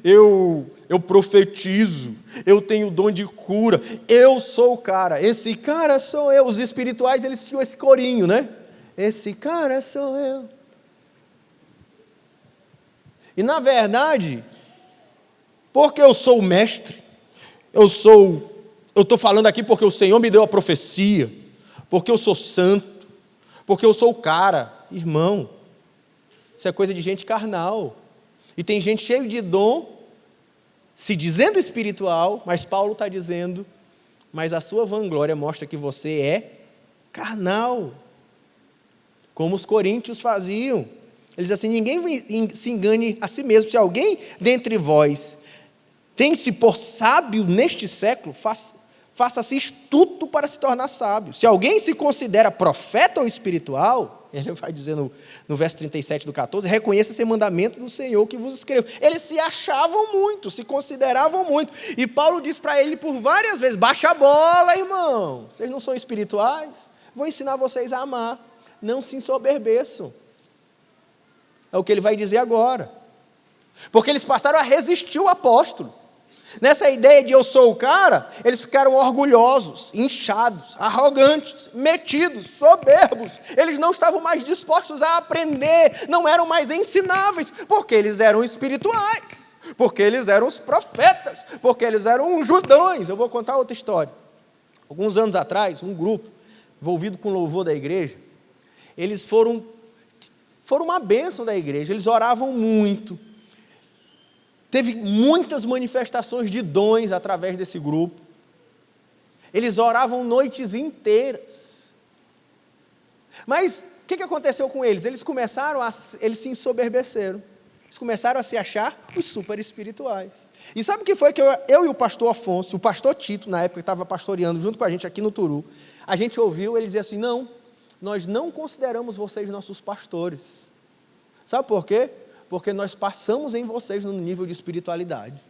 Eu profetizo, eu tenho dom de cura, eu sou o cara, esse cara sou eu. Os espirituais, eles tinham esse corinho, né? Esse cara sou eu. E na verdade, porque eu sou o mestre, eu estou falando aqui porque o Senhor me deu a profecia, porque eu sou santo, porque eu sou o cara. Irmão, isso é coisa de gente carnal. E tem gente cheia de dom, se dizendo espiritual, mas Paulo está dizendo mas a sua vanglória mostra que você é carnal, como os coríntios faziam. Eles dizem assim: ninguém se engane a si mesmo. Se alguém dentre vós tem-se por sábio neste século, faça-se astuto para se tornar sábio. Se alguém se considera profeta ou espiritual, ele vai dizer no verso 37 do 14, reconheça esse mandamento do Senhor que vos escreveu. Eles se achavam muito, se consideravam muito. E Paulo diz para ele por várias vezes: baixa a bola, irmão. Vocês não são espirituais? Vou ensinar vocês a amar. Não se ensoberbeçam. É o que ele vai dizer agora. Porque eles passaram a resistir o apóstolo. Nessa ideia de eu sou o cara, eles ficaram orgulhosos, inchados, arrogantes, metidos, soberbos. Eles não estavam mais dispostos a aprender, não eram mais ensináveis, porque eles eram espirituais, porque eles eram os profetas, porque eles eram os judões. Eu vou contar outra história. Alguns anos atrás, um grupo envolvido com o louvor da igreja, eles foram uma bênção da igreja, eles oravam muito. Teve muitas manifestações de dons através desse grupo. Eles oravam noites inteiras. Mas o que aconteceu com eles? Eles se ensoberbeceram. Eles começaram a se achar os super espirituais. E sabe o que foi que eu e o pastor Afonso, o pastor Tito, na época que estava pastoreando junto com a gente aqui no Turu, a gente ouviu ele dizer assim: não, nós não consideramos vocês nossos pastores. Sabe por quê? Porque nós passamos em vocês no nível de espiritualidade.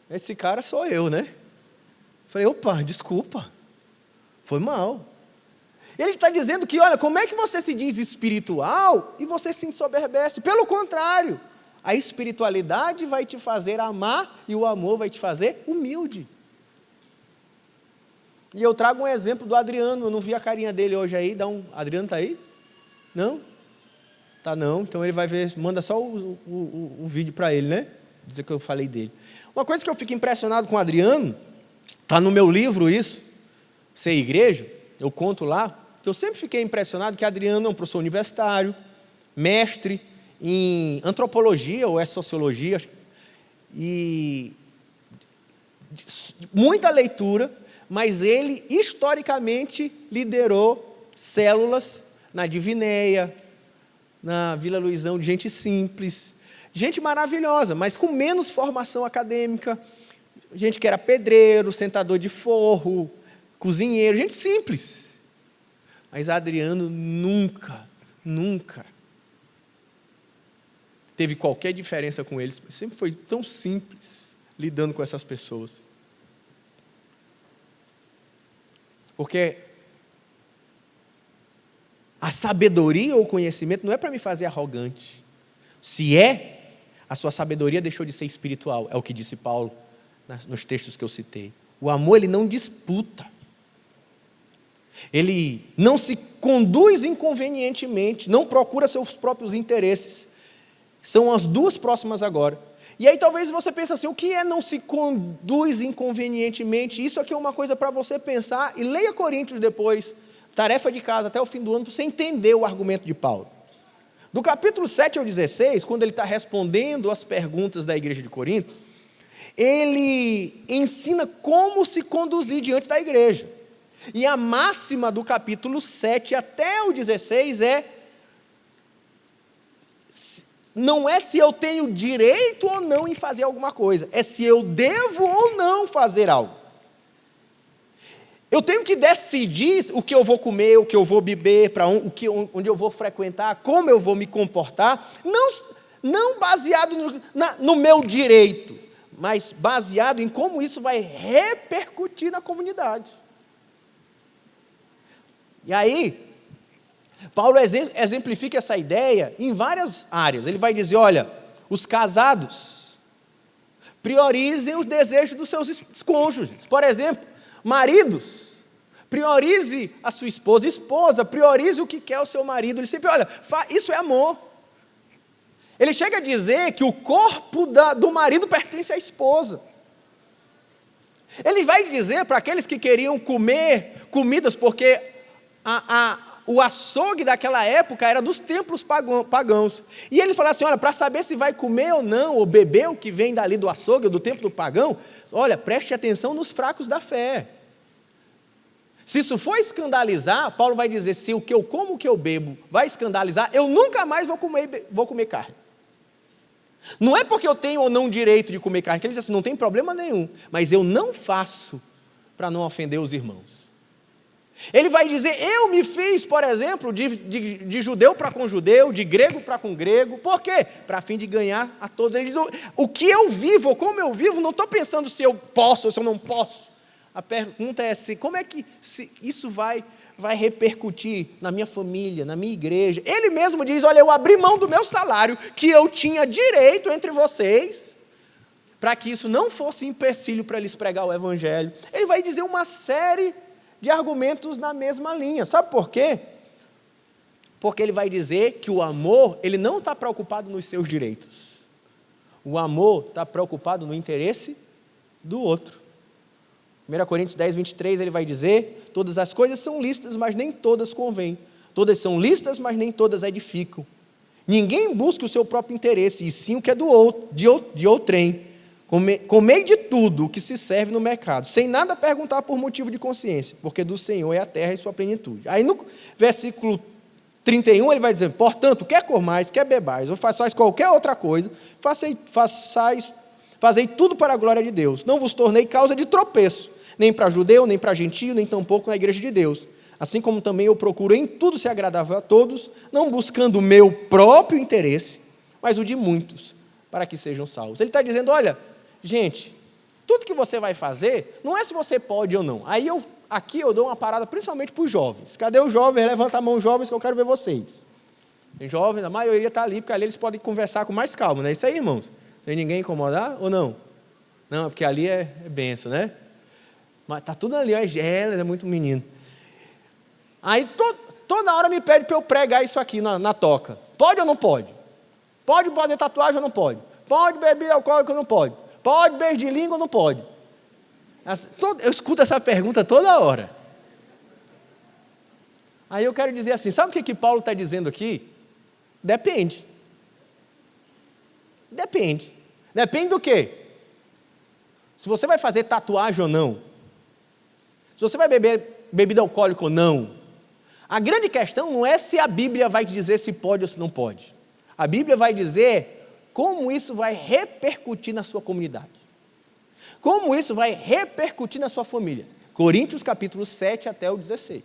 Esse cara sou eu, né? Falei: opa, desculpa, foi mal. Ele está dizendo que, olha, como é que você se diz espiritual e você se ensoberbece? Pelo contrário, a espiritualidade vai te fazer amar e o amor vai te fazer humilde. E eu trago um exemplo do Adriano. Eu não vi a carinha dele hoje aí. Adriano está aí? Não? Tá não, então ele vai ver, manda só o vídeo para ele, né? Dizer que eu falei dele. Uma coisa que eu fico impressionado com o Adriano, está no meu livro isso, Ser Igreja, eu conto lá, que eu sempre fiquei impressionado que Adriano é um professor universitário, mestre em antropologia ou sociologia, e muita leitura, mas ele historicamente liderou células na Divinéia, na Vila Luizão, de gente simples, gente maravilhosa, mas com menos formação acadêmica, gente que era pedreiro, sentador de forro, cozinheiro, gente simples. Mas Adriano nunca teve qualquer diferença com eles, sempre foi tão simples lidando com essas pessoas. Porque a sabedoria ou o conhecimento não é para me fazer arrogante. Se é, a sua sabedoria deixou de ser espiritual, é o que disse Paulo nos textos que eu citei. O amor, ele não disputa. Ele não se conduz inconvenientemente, não procura seus próprios interesses. São as duas próximas agora. E aí talvez você pense assim: o que é não se conduz inconvenientemente? Isso aqui é uma coisa para você pensar, e leia Coríntios depois, tarefa de casa até o fim do ano, para você entender o argumento de Paulo. Do capítulo 7 ao 16, quando ele está respondendo as perguntas da igreja de Corinto, ele ensina como se conduzir diante da igreja. E a máxima do capítulo 7 até o 16 não é se eu tenho direito ou não em fazer alguma coisa, é se eu devo ou não fazer algo. Eu tenho que decidir o que eu vou comer, o que eu vou beber, onde eu vou frequentar, como eu vou me comportar, não baseado no meu direito, mas baseado em como isso vai repercutir na comunidade. E aí, Paulo exemplifica essa ideia em várias áreas. Ele vai dizer: olha, os casados priorizem os desejos dos seus cônjuges. Por exemplo, maridos, priorize a sua esposa. Esposa, priorize o que quer o seu marido. Ele sempre, olha, isso é amor. Ele chega a dizer que o corpo do marido pertence à esposa. Ele vai dizer para aqueles que queriam comer comidas, porque o açougue daquela época era dos templos pagãos. E ele falava assim, olha, para saber se vai comer ou não, ou beber o que vem dali do açougue, ou do templo pagão, olha, preste atenção nos fracos da fé. Se isso for escandalizar, Paulo vai dizer, se o que eu como, o que eu bebo vai escandalizar, eu nunca mais vou comer carne. Não é porque eu tenho ou não direito de comer carne, que ele diz assim, não tem problema nenhum, mas eu não faço para não ofender os irmãos. Ele vai dizer, eu me fiz, por exemplo, de judeu para com judeu, de grego para com grego. Por quê? Para fim de ganhar a todos. Ele diz, o que eu vivo, ou como eu vivo, não estou pensando se eu posso ou se eu não posso. A pergunta é como é que isso vai repercutir na minha família, na minha igreja. Ele mesmo diz, olha, eu abri mão do meu salário, que eu tinha direito entre vocês, para que isso não fosse empecilho para eles pregar o evangelho. Ele vai dizer uma série de argumentos na mesma linha. Sabe por quê? Porque ele vai dizer que o amor, ele não está preocupado nos seus direitos. O amor está preocupado no interesse do outro. 1 Coríntios 10, 23, ele vai dizer, todas as coisas são lícitas, mas nem todas convêm. Todas são lícitas, mas nem todas edificam. Ninguém busca o seu próprio interesse, e sim o que é do outro, de outrem. Comei de tudo o que se serve no mercado, sem nada perguntar por motivo de consciência, porque do Senhor é a terra e sua plenitude. Aí no versículo 31 ele vai dizer, portanto, quer comais, quer bebais, ou façais qualquer outra coisa, fazei tudo para a glória de Deus. Não vos tornei causa de tropeço, nem para judeu, nem para gentio, nem tampouco na igreja de Deus. Assim como também eu procuro em tudo ser agradável a todos, não buscando o meu próprio interesse, mas o de muitos, para que sejam salvos. Ele está dizendo, olha, gente, tudo que você vai fazer, não é se você pode ou não. Aí aqui eu dou uma parada principalmente para os jovens. Cadê os jovens? Levanta a mão, jovens, que eu quero ver vocês. Tem jovens, a maioria está ali, porque ali eles podem conversar com mais calma, não é isso aí, irmãos? Tem ninguém incomodar ou não? Não, porque ali é benção, né? Mas está tudo ali, é muito menino. Aí toda hora me pede para eu pregar isso aqui na toca. Pode ou não pode? Pode fazer tatuagem ou não pode? Pode beber alcoólico ou não pode? Pode beijar de língua ou não pode? Eu escuto essa pergunta toda hora. Aí eu quero dizer assim, sabe o que Paulo está dizendo aqui? Depende. Depende. Depende do quê? Se você vai fazer tatuagem ou não. Se você vai beber bebida alcoólica ou não. A grande questão não é se a Bíblia vai dizer se pode ou se não pode. A Bíblia vai dizer como isso vai repercutir na sua comunidade. Como isso vai repercutir na sua família. Coríntios capítulo 7 até o 16.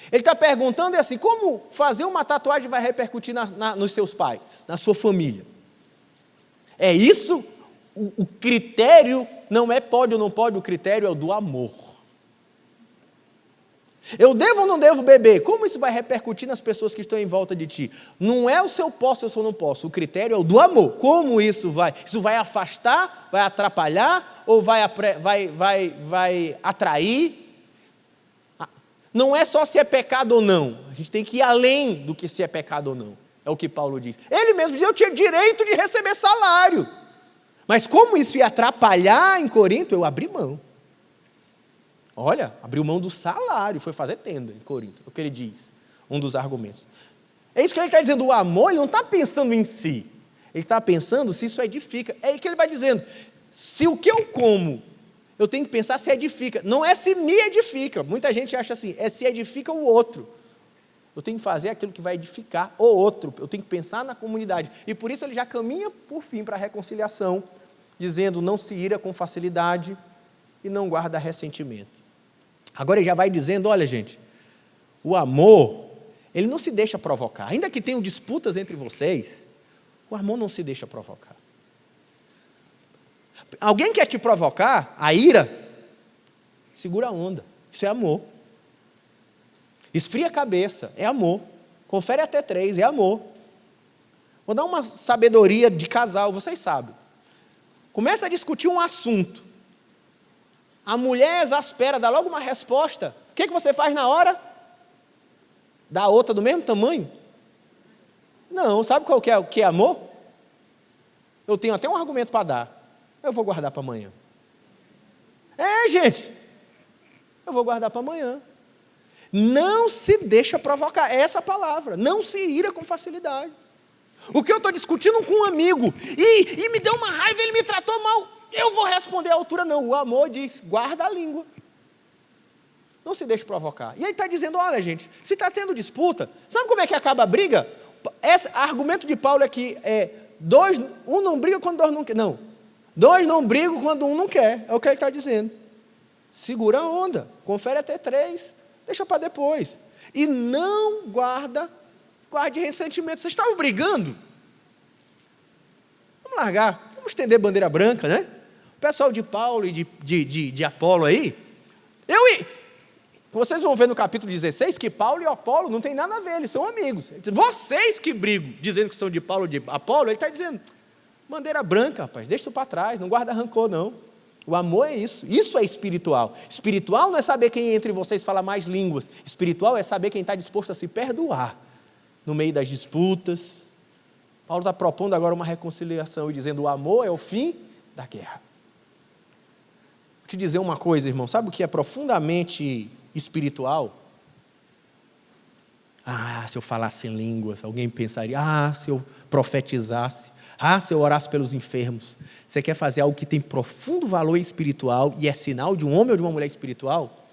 Ele está perguntando assim, como fazer uma tatuagem vai repercutir nos seus pais, na sua família. É isso? O critério não é pode ou não pode, o critério é o do amor. Eu devo ou não devo beber? Como isso vai repercutir nas pessoas que estão em volta de ti? Não é o se eu posso ou se eu não posso, o critério é o do amor. Como isso vai? Isso vai afastar, vai atrapalhar ou vai atrair? Não é só se é pecado ou não, a gente tem que ir além do que se é pecado ou não, é o que Paulo diz. Ele mesmo diz, eu tinha direito de receber salário, mas como isso ia atrapalhar em Corinto, eu abri mão. Olha, abriu mão do salário, foi fazer tenda em Corinto, é o que ele diz, um dos argumentos. É isso que ele está dizendo, o amor, ele não está pensando em si, ele está pensando se isso edifica. É aí que ele vai dizendo, se o que eu como, eu tenho que pensar se edifica, não é se me edifica. Muita gente acha assim, é se edifica o outro. Eu tenho que fazer aquilo que vai edificar o outro, eu tenho que pensar na comunidade. E por isso ele já caminha, por fim, para a reconciliação, dizendo, não se ira com facilidade e não guarda ressentimento. Agora ele já vai dizendo, olha gente, o amor, ele não se deixa provocar. Ainda que tenham disputas entre vocês, o amor não se deixa provocar. Alguém quer te provocar, a ira, segura a onda, isso é amor. Esfria a cabeça, é amor. Confere até 3, é amor. Vou dar uma sabedoria de casal, vocês sabem. Começa a discutir um assunto. A mulher exaspera, dá logo uma resposta. O que você faz na hora? Dá outra do mesmo tamanho? Não, sabe qual que é amor? Eu tenho até um argumento para dar. Eu vou guardar para amanhã. Gente, eu vou guardar para amanhã. Não se deixa provocar, essa palavra, não se ira com facilidade. O que eu estou discutindo com um amigo, e me deu uma raiva, ele me tratou mal, eu vou responder à altura? Não, o amor diz, guarda a língua. Não se deixe provocar. E ele está dizendo, olha gente, se está tendo disputa, sabe como é que acaba a briga? Esse argumento de Paulo é que um não briga quando dois não quer. Não, dois não brigam quando um não quer, é o que ele está dizendo. Segura a onda, confere até 3, deixa para depois. E não guarde ressentimento. Vocês estavam brigando? Vamos largar, vamos estender bandeira branca, né? O pessoal de Paulo e de Apolo aí, vocês vão ver no capítulo 16 que Paulo e Apolo não tem nada a ver, eles são amigos. Vocês que brigam, dizendo que são de Paulo e de Apolo, ele está dizendo, bandeira branca, rapaz, deixa isso para trás, não guarda rancor não. O amor é isso é espiritual. Espiritual não é saber quem entre vocês fala mais línguas, espiritual é saber quem está disposto a se perdoar no meio das disputas. Paulo está propondo agora uma reconciliação e dizendo, o amor é o fim da guerra. Vou te dizer uma coisa, irmão, sabe o que é profundamente espiritual? Se eu falasse em línguas, alguém pensaria, se eu profetizasse, se eu orasse pelos enfermos. Você quer fazer algo que tem profundo valor espiritual e é sinal de um homem ou de uma mulher espiritual?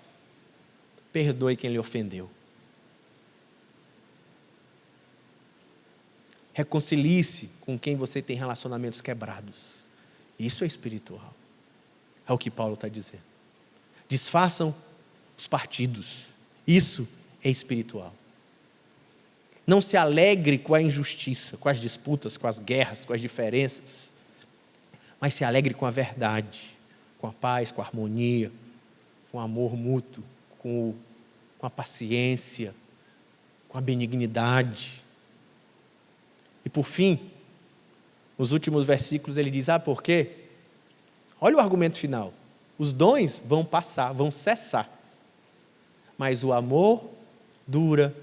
Perdoe quem lhe ofendeu. Reconcilie-se com quem você tem relacionamentos quebrados. Isso é espiritual. É o que Paulo está dizendo. Desfaçam os partidos. Isso é espiritual. Não se alegre com a injustiça, com as disputas, com as guerras, com as diferenças, mas se alegre com a verdade, com a paz, com a harmonia, com o amor mútuo, com a paciência, com a benignidade. E por fim, nos últimos versículos ele diz, por quê? Olha o argumento final. Os dons vão passar, vão cessar, mas o amor dura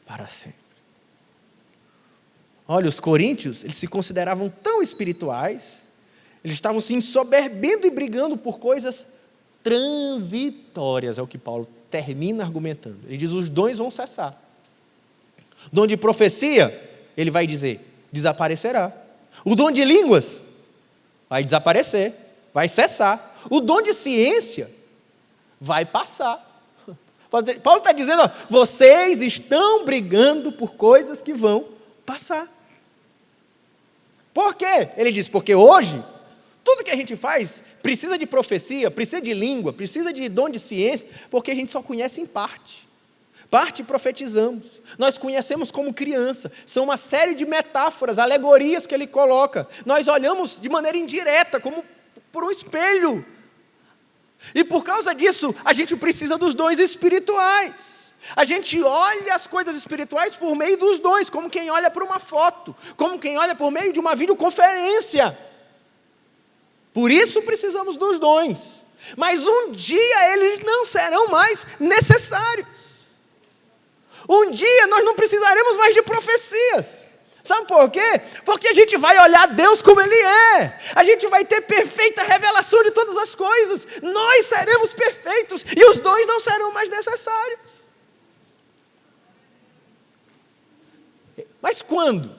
para sempre. Olha, os coríntios, eles se consideravam tão espirituais, eles estavam se ensoberbendo e brigando por coisas transitórias, é o que Paulo termina argumentando. Ele diz, os dons vão cessar. Dom de profecia, ele vai dizer, desaparecerá. O dom de línguas vai desaparecer, vai cessar. O dom de ciência vai passar. Paulo está dizendo, vocês estão brigando por coisas que vão passar. Por quê? Ele diz, porque hoje, tudo que a gente faz precisa de profecia, precisa de língua, precisa de dom de ciência, porque a gente só conhece em parte. Parte profetizamos. Nós conhecemos como criança. São uma série de metáforas, alegorias que ele coloca. Nós olhamos de maneira indireta, como por um espelho. E por causa disso, a gente precisa dos dons espirituais. A gente olha as coisas espirituais por meio dos dons, como quem olha para uma foto, como quem olha por meio de uma videoconferência. Por isso precisamos dos dons. Mas um dia eles não serão mais necessários. Um dia nós não precisaremos mais de profecias. Sabe por quê? Porque a gente vai olhar Deus como Ele é. A gente vai ter perfeita revelação de todas as coisas. Nós seremos perfeitos e os dons não serão mais necessários. Mas quando?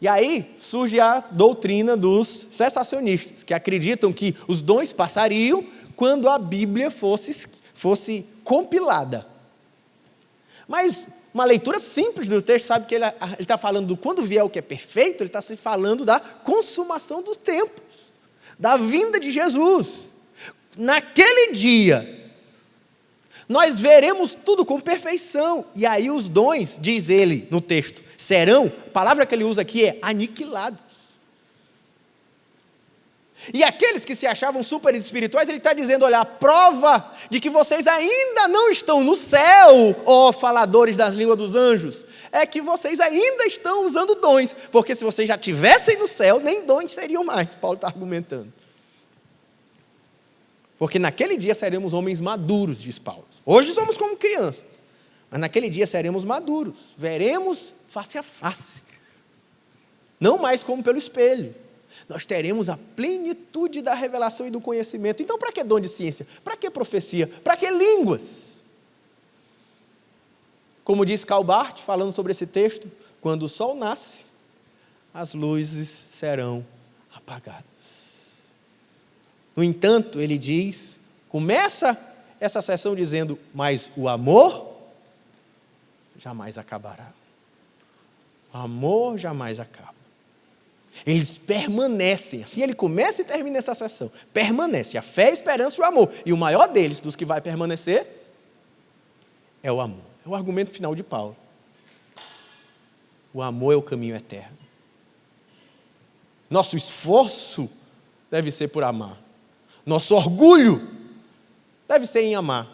E aí surge a doutrina dos cessacionistas, que acreditam que os dons passariam quando a Bíblia fosse compilada. Mas uma leitura simples do texto, sabe que ele está falando do quando vier o que é perfeito, ele está se falando da consumação dos tempos, da vinda de Jesus. Naquele dia, nós veremos tudo com perfeição, e aí os dons, diz ele no texto, serão, a palavra que ele usa aqui é aniquilados. E aqueles que se achavam super espirituais, ele está dizendo, olha, a prova de que vocês ainda não estão no céu, ó faladores das línguas dos anjos, é que vocês ainda estão usando dons, porque se vocês já estivessem no céu, nem dons seriam mais, Paulo está argumentando. Porque naquele dia seremos homens maduros, diz Paulo. Hoje somos como crianças, mas naquele dia seremos maduros, veremos face a face, não mais como pelo espelho. Nós teremos a plenitude da revelação e do conhecimento. Então, para que dom de ciência? Para que profecia? Para que línguas? Como diz Karl Barth, falando sobre esse texto, quando o sol nasce, as luzes serão apagadas. No entanto, ele diz, começa essa sessão dizendo, mas o amor jamais acabará. O amor jamais acaba. Eles permanecem, assim ele começa e termina essa sessão, permanece a fé, a esperança e o amor, e o maior deles, dos que vai permanecer, é o amor. É o argumento final de Paulo. O amor é o caminho eterno. Nosso esforço deve ser por amar. Nosso orgulho deve ser em amar.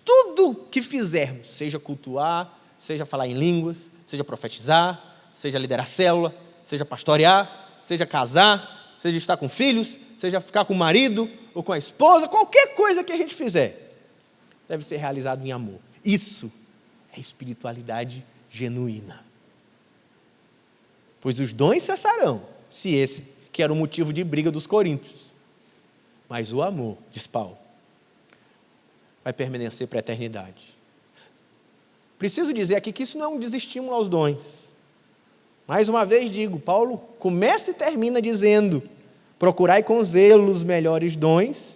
Tudo que fizermos, seja cultuar, seja falar em línguas, seja profetizar, seja liderar célula, seja pastorear, seja casar, seja estar com filhos, seja ficar com o marido ou com a esposa, qualquer coisa que a gente fizer, deve ser realizado em amor. Isso é espiritualidade genuína. Pois os dons cessarão, se esse que era o motivo de briga dos coríntios. Mas o amor, diz Paulo, vai permanecer para a eternidade. Preciso dizer aqui que isso não é um desestímulo aos dons. Mais uma vez digo, Paulo começa e termina dizendo, procurai com zelo os melhores dons,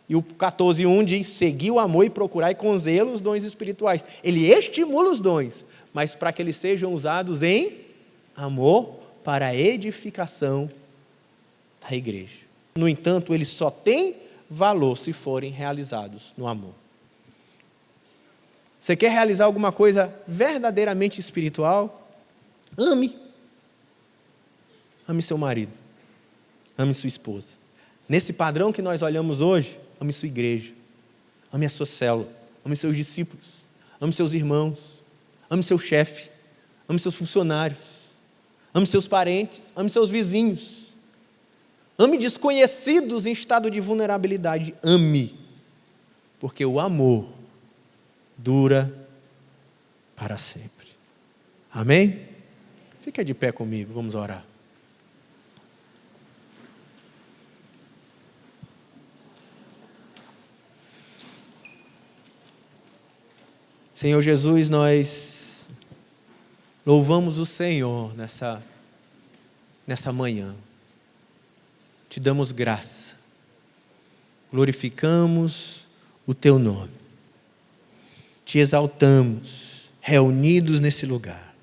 e o 14:1 diz, segui o amor e procurai com zelo os dons espirituais. Ele estimula os dons, mas para que eles sejam usados em amor para a edificação da igreja. No entanto, eles só têm valor se forem realizados no amor. Você quer realizar alguma coisa verdadeiramente espiritual? Ame. Ame seu marido. Ame sua esposa. Nesse padrão que nós olhamos hoje, ame sua igreja. Ame a sua célula. Ame seus discípulos. Ame seus irmãos. Ame seu chefe. Ame seus funcionários. Ame seus parentes. Ame seus vizinhos. Ame desconhecidos em estado de vulnerabilidade. Ame. Porque o amor dura para sempre. Amém? Fica de pé comigo, vamos orar. Senhor Jesus, nós louvamos o Senhor nessa manhã. Te damos graça. Glorificamos o Teu nome. Te exaltamos, reunidos nesse lugar.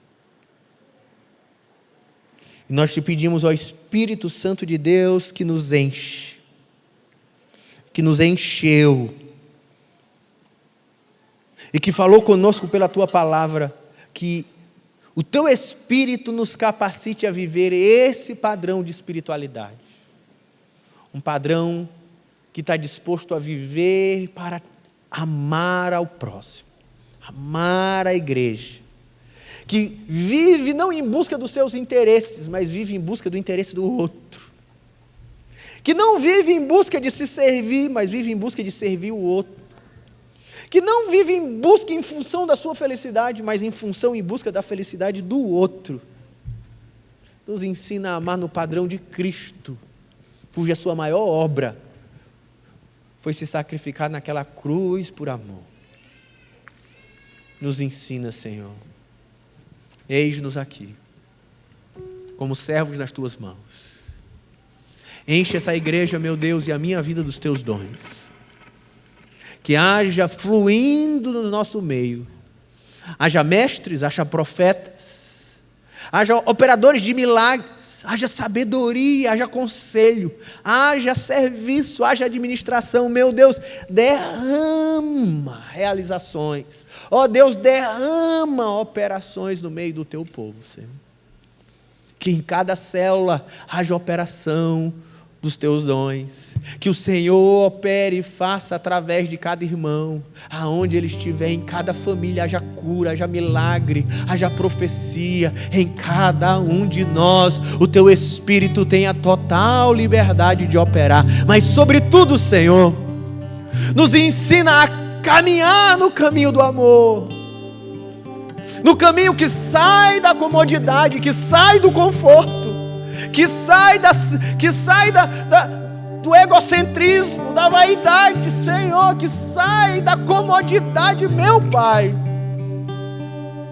E nós te pedimos ao Espírito Santo de Deus que nos enche, que nos encheu, e que falou conosco pela Tua palavra, que o Teu Espírito nos capacite a viver esse padrão de espiritualidade. Um padrão que está disposto a viver para amar ao próximo, amar a igreja, que vive não em busca dos seus interesses, mas vive em busca do interesse do outro, que não vive em busca de se servir, mas vive em busca de servir o outro, que não vive em busca em função da sua felicidade, mas em função e busca da felicidade do outro. Nos ensina a amar no padrão de Cristo, cuja sua maior obra foi se sacrificar naquela cruz por amor. Nos ensina, Senhor. Eis-nos aqui, como servos nas Tuas mãos. Enche essa igreja, meu Deus, e a minha vida dos Teus dons. Que haja fluindo no nosso meio, haja mestres, haja profetas, haja operadores de milagres, haja sabedoria, haja conselho, haja serviço, haja administração. Meu Deus, derrama realizações. Ó Deus, derrama operações no meio do Teu povo, Senhor. Que em cada célula haja operação dos Teus dons, que o Senhor opere e faça através de cada irmão, aonde ele estiver, em cada família, haja cura, haja milagre, haja profecia, em cada um de nós, o Teu Espírito tenha total liberdade de operar, mas sobretudo, Senhor, nos ensina a caminhar no caminho do amor, no caminho que sai da comodidade, que sai do conforto, que sai do egocentrismo, da vaidade, Senhor, que sai da comodidade, meu Pai,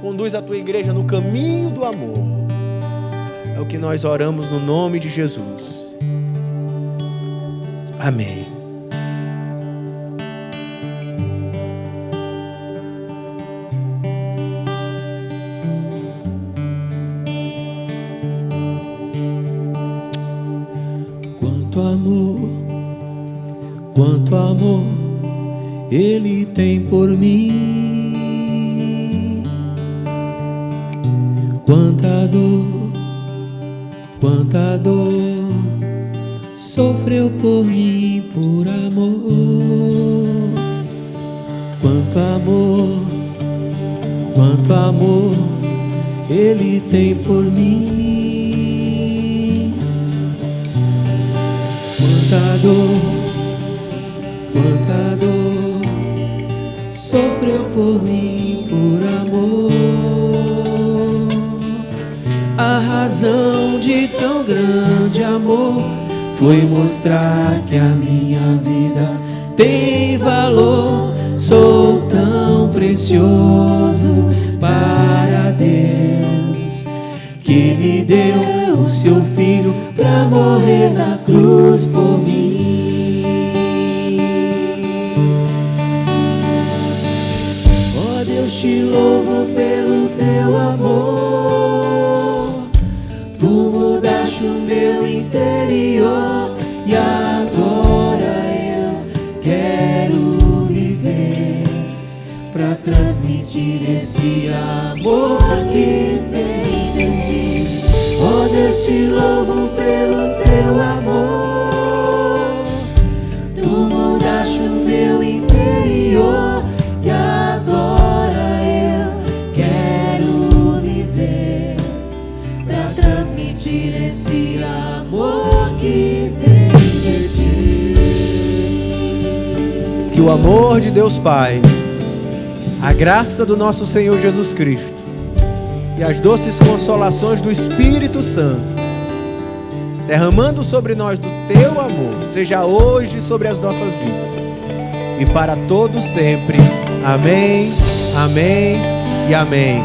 conduz a tua igreja no caminho do amor. É o que nós oramos no nome de Jesus. Amém. Quanto amor Ele tem por mim, quanta dor sofreu por mim por amor. Quanto amor Ele tem por mim, quanta dor sofreu por mim por amor. A razão de tão grande amor foi mostrar que a minha vida tem valor. Sou tão precioso para Deus, que me deu o seu filho pra morrer na cruz por mim. Te louvo pelo teu amor, tu mudaste o meu interior, e agora eu quero viver pra transmitir esse amor que vem de ti. Oh Deus, te louvo pelo teu amor, tu mudaste o meu interior, e agora esse amor que vem de ti. Que o amor de Deus Pai, a graça do nosso Senhor Jesus Cristo e as doces consolações do Espírito Santo, derramando sobre nós do teu amor, seja hoje sobre as nossas vidas e para todos sempre. Amém, amém e amém.